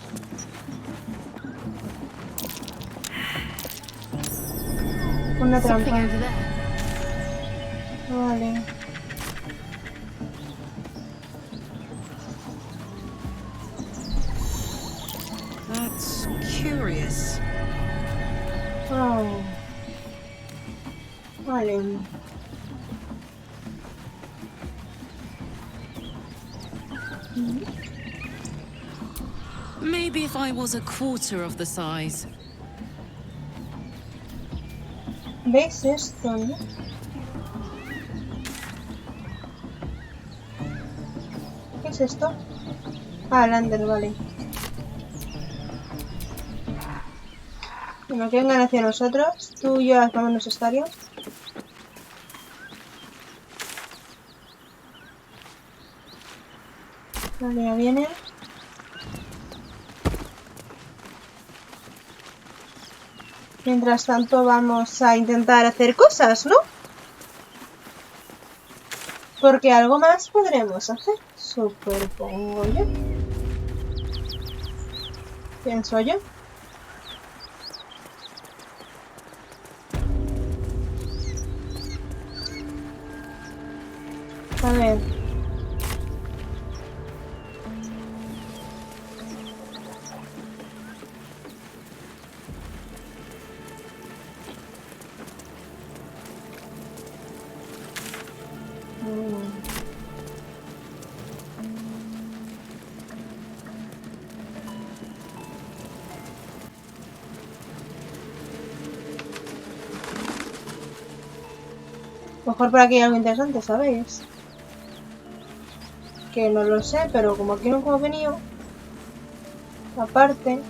Una trampa. Vale. That's curious. Oh. Vale. Maybe if I was a quarter of the size. ¿Ves esto, no? ¿Qué es esto? Ah, Lander, vale. Bueno, que vengan hacia nosotros. Tú y yo vamos los estadios. Vale, ya viene. Mientras tanto vamos a intentar hacer cosas, ¿no? Porque algo más podremos hacer, supongo yo. Pienso yo. A ver. Mejor por aquí hay algo interesante, ¿sabéis? Que no lo sé, pero como aquí no hemos venido. Aparte.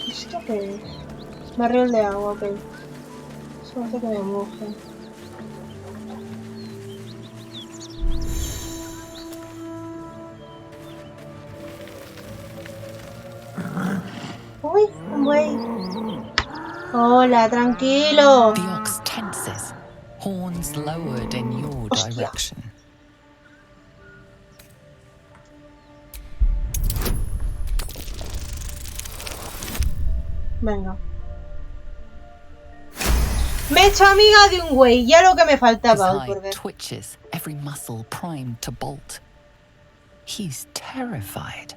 ¿Esto qué es? Barril de agua, ok. Eso hace que me moje. Uy, un buey. Hola, tranquilo. The ox tenses, horns lowered in your direction. Venga. Me he hecho amiga de un güey, ya lo que me faltaba por ver. Twitches, every muscle primed to bolt. He's terrified.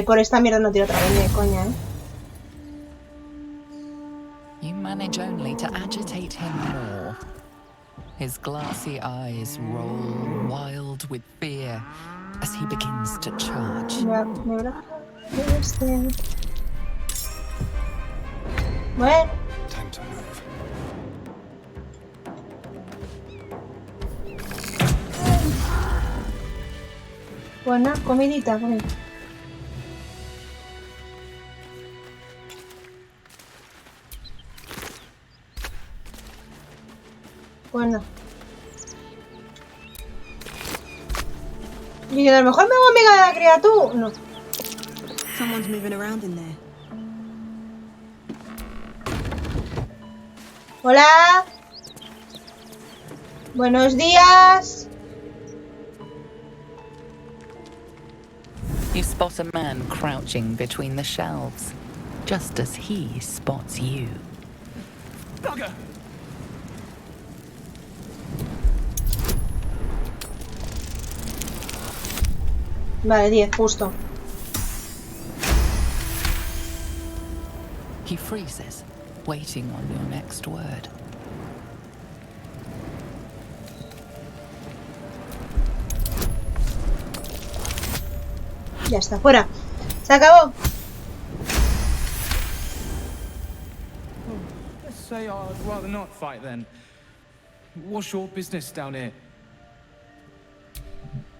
Por esta mierda no tiro otra vez, de coña, You manage only to agitate him more. His glassy eyes roll wild with fear as he begins to charge. Bueno. Time to move. Buena, comidita, comida. Bueno. Y a lo mejor me hago amiga de la criatura. No. Someone's moving around in there. Hola. Buenos días. You spot a man crouching between the shelves, just as he spots you. Bugger! Vale, 10, justo. He freezes, waiting on your next word. Ya está, fuera. Se acabó. Let's say I'd rather not fight then. What's your business down here?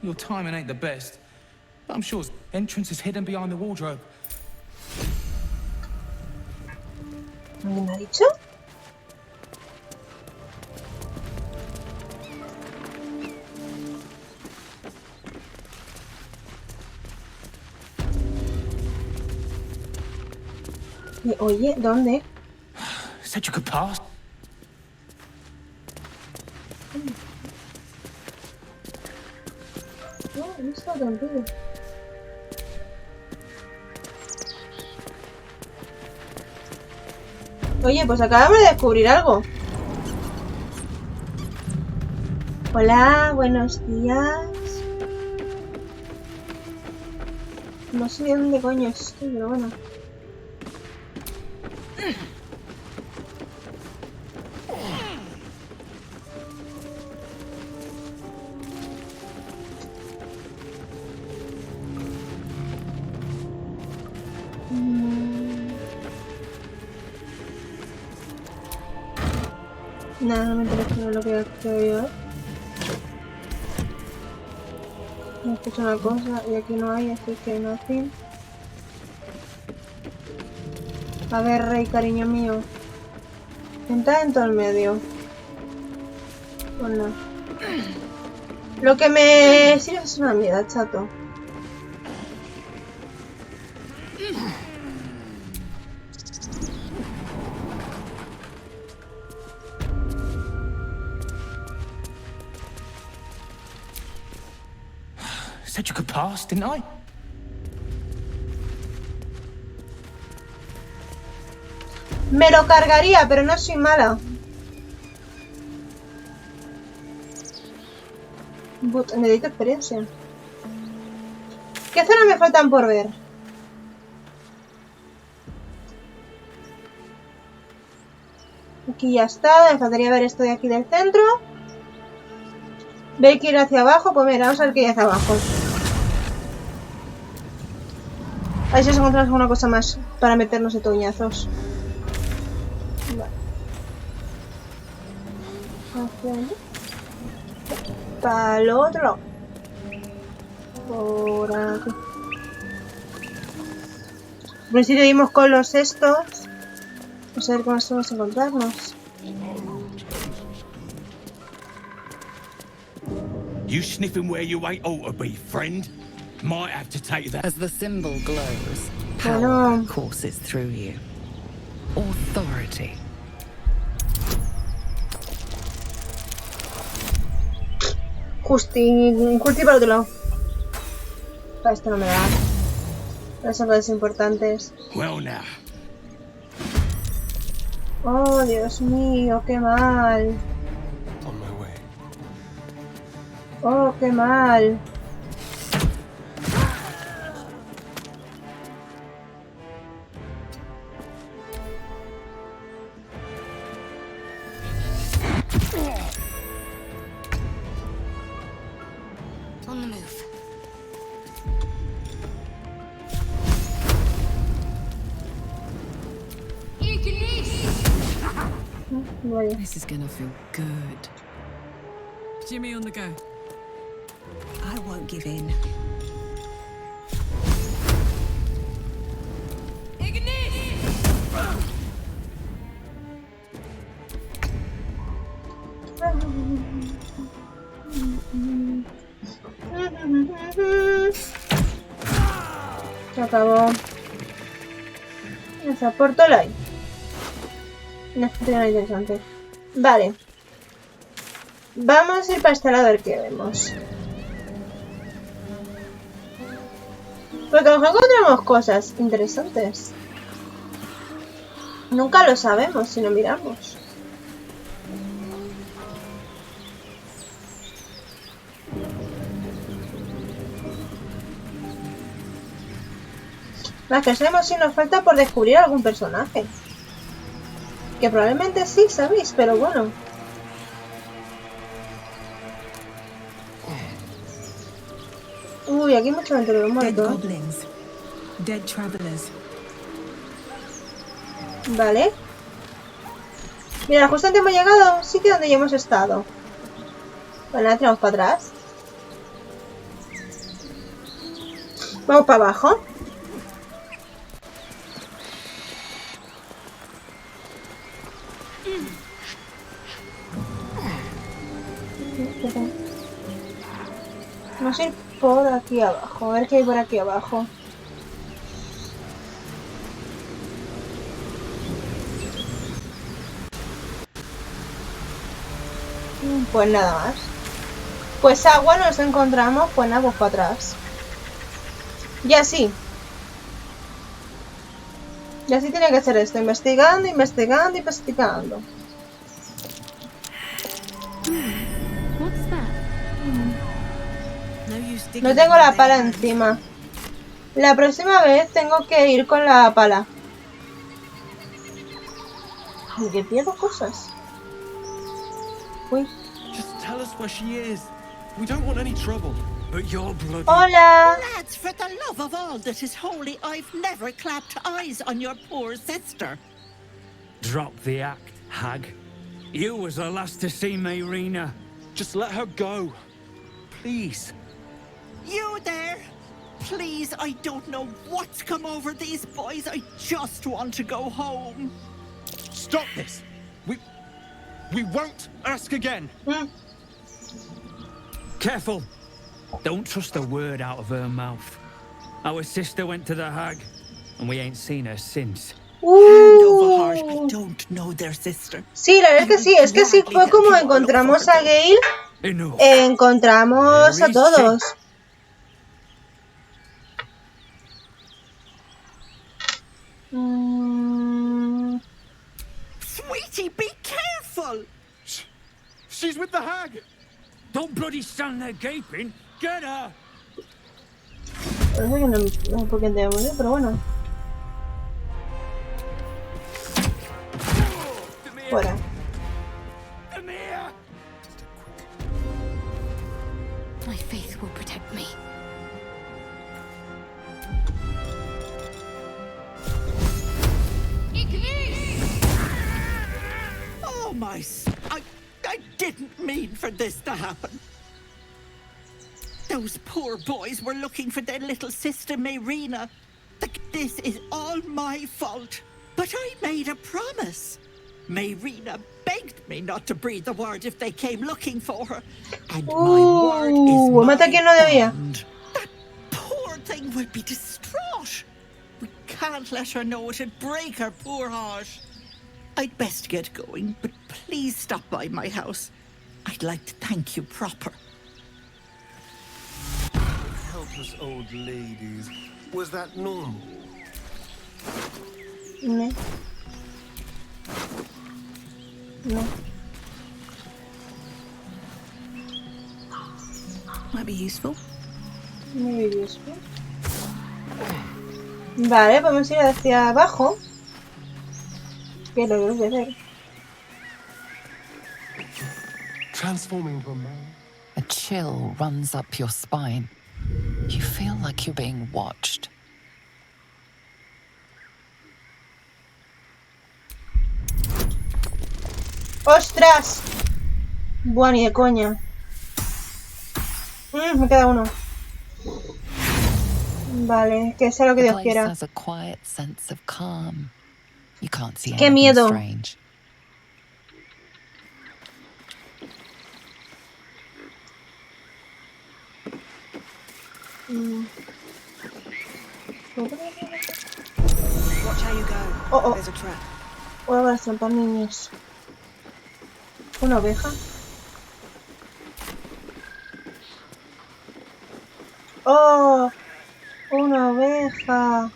Your timing ain't the best. I'm sure entrance is hidden behind the wardrobe. ¿Alguien ha dicho? Oye, ¿dónde? Said you could pass. No está contigo. Oye, pues acabamos de descubrir algo. Hola, buenos días. No sé de dónde coño estoy, pero bueno. Nada, no me interesa lo que creo yo. Me escucho una cosa y aquí no hay, así que no fin. A ver, rey, cariño mío. Entra en todo el medio. Pues no. Lo que me sirve es una mierda, chato. Said you could pass, didn't I? Me lo cargaría, pero no soy mala. Necesito experiencia. ¿Qué zonas me faltan por ver? Aquí ya está. Me faltaría ver esto de aquí del centro. Ve que ir hacia abajo. Pues mira, vamos a ver qué hay hacia abajo. A ver si os encontramos alguna cosa más para meternos de toñazos. Vale. Hacia allí. Para el otro lado. Por aquí. Al principio vimos con los estos. Vamos a ver cómo vamos a encontrarnos. You sniffing where you ain't ought to be, friend? Might have to take that. As the symbol glows, power courses through you. Authority. Justi para el otro lado. Para esto no me da. Para esas cosas importantes. Well now. Oh, Dios mío, qué mal. On my way. Oh, qué mal. On the move. This is gonna feel good. Jimmy on the go. I won't give in. Se acabó. Esa portola ahí. No, no es interesante. Vale. Vamos a ir para este lado a ver qué vemos. Porque a lo mejor encontramos cosas interesantes. Nunca lo sabemos si no miramos. Más que sabemos si nos falta por descubrir algún personaje. Que probablemente sí, ¿sabéis? Pero bueno. Uy, aquí hay mucha gente que lo muere todo. Dead travelers. Vale. Mira, justo antes hemos llegado a un sitio donde ya hemos estado. Bueno, la tiramos para atrás. Vamos para abajo. Vamos a ir por aquí abajo. A ver qué hay por aquí abajo. Pues nada más. Pues agua nos encontramos. Pues nada, pues para atrás. Y así. Y así tiene que ser esto. Investigando, investigando, investigando. No tengo la pala encima. La próxima vez tengo que ir con la pala. Y que pierdo cosas. Uy. Just tell us where she is. We don't want any trouble. But you're bloody... Hola. Lads, for the love of all that is holy, I've never clapped eyes on your poor sister. Drop the act, hag. You was the last to see Mayrina. Just let her go. Please. You there? Please, I don't know what's come over these boys. I just want to go home. Stop this. We won't ask again. Careful. Don't trust a word out of her mouth. Our sister went to the hag, and we ain't seen her since. Hand over heart, I don't know their sister. Sí, la verdad es que sí. Es que sí fue como encontramos a Gale. Encontramos a todos. Sweetie, be careful! She's with the hag! Don't bloody stand there gaping! Get her! Parece que no sé por qué te morir, pero bueno. Fuera. My faith will protect me. Oh my... I didn't mean for this to happen. Those poor boys were looking for their little sister Mayrina. This is all my fault. But I made a promise. Mayrina begged me not to breathe a word if they came looking for her. And my word is my bond. That poor thing will be distraught. We can't let her know it'd break her poor heart. I'd best get going, but please stop by my house. I'd like to thank you proper. Helpless old ladies. Was that normal? No. No. Might be useful. Muy useful. Vale, podemos ir hacia abajo. Que lo debemos de ver. Transforming into a man. A chill runs up your spine. You feel like you're being watched. ¡Ostras! Buah, ni de coña. Me queda uno. Vale, que sea lo que Dios quiera. Has a quiet sense of calm. You can't see ¡Qué anything miedo! strange. Watch how you go. There's a trap. Voy a estampar niños. ¿Una oveja? ¡Oh! ¡Una oveja!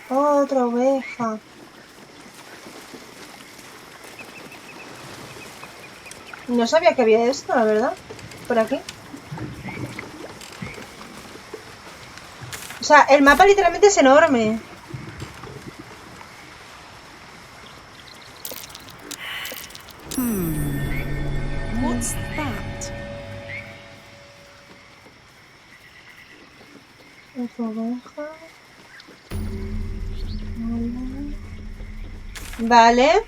¡Otra oveja! No sabía que había esto, la verdad. Por aquí. O sea, el mapa literalmente es enorme. What's that? Vale.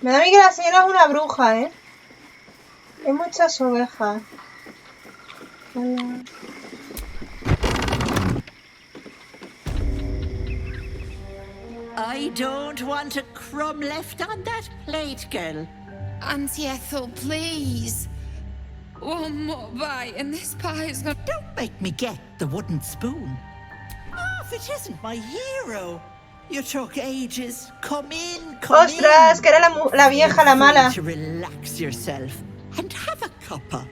Me da a mí que la señora es una bruja, ¿eh? Hay muchas ovejas. Hola. I don't want a crumb left on that plate, girl. Auntie Ethel, please. One more bite and this pie's gonna... Don't make me get the wooden spoon. Oh, if it isn't my hero. You took ages. Come in, come ¡Ostras! in. Que era la vieja, la mala. To relax yourself and have a cuppa.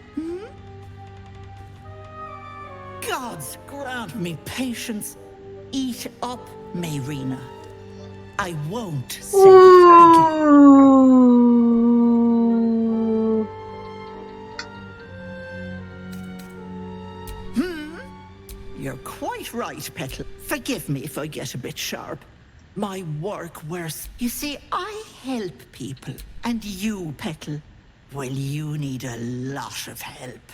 Gods grant me patience. Eat up, Mayrina. I won't say it again. You're quite right, Petal. Forgive me if I get a bit sharp. My work worse. You see, I help people. And you, Petal, well, you need a lot of help.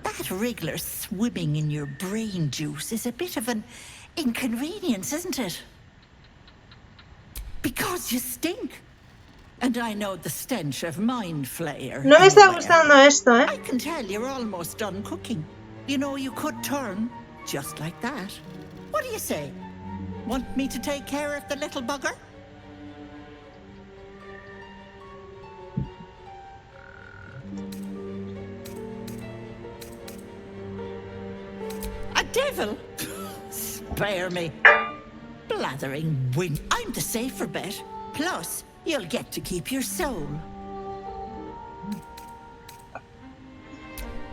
That wriggler swimming in your brain juice is a bit of an inconvenience, isn't it? Because you stink. And I know the stench of Mind Flayer. No me está gustando esto, ¿eh? I can tell you're almost done cooking. You know, you could turn just like that. What do you say? Want me to take care of the little bugger? A devil? Spare me. Blathering wind. I'm the safer bet. Plus, you'll get to keep your soul.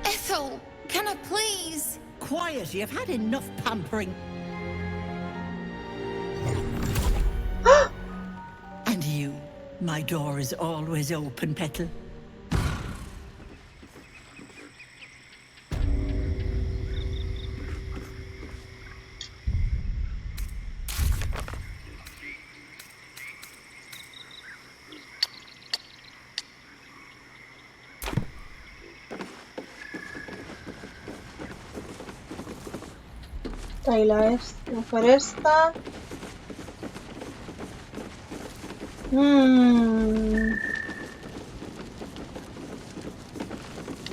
Ethel, can I please? Quiet, you've had enough pampering. And you, my door is always open, Petal. Ahí la es. Mejor esta.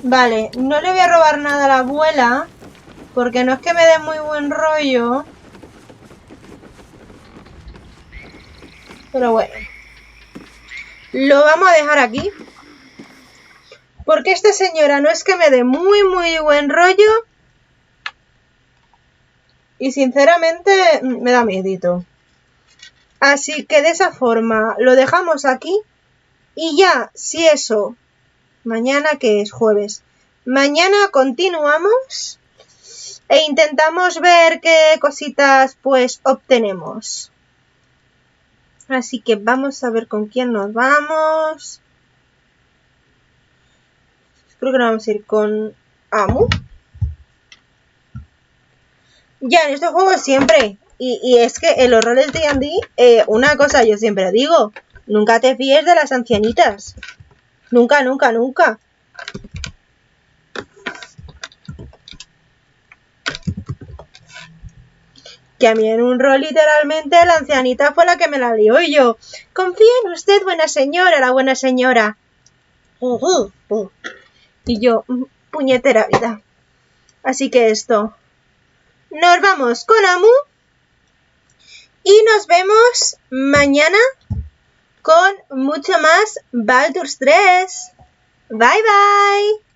Vale, no le voy a robar nada a la abuela, porque no es que me dé muy buen rollo. Pero bueno. Lo vamos a dejar aquí. Porque esta señora no es que me dé muy buen rollo. Y sinceramente me da miedito. Así que de esa forma lo dejamos aquí. Y ya, si eso, mañana que es jueves, mañana continuamos e intentamos ver qué cositas pues obtenemos. Así que vamos a ver con quién nos vamos. Creo que nos vamos a ir con Amu. Ya, en estos juegos siempre. Y es que en los roles de D&D, una cosa yo siempre digo. Nunca te fíes de las ancianitas. Nunca, nunca, nunca. Que a mí en un rol literalmente la ancianita fue la que me la lió y yo. Confía en usted, buena señora, la buena señora. Y yo, puñetera vida. Así que esto. Nos vamos con Amu. Y nos vemos mañana con mucho más Baldur 3. Bye bye.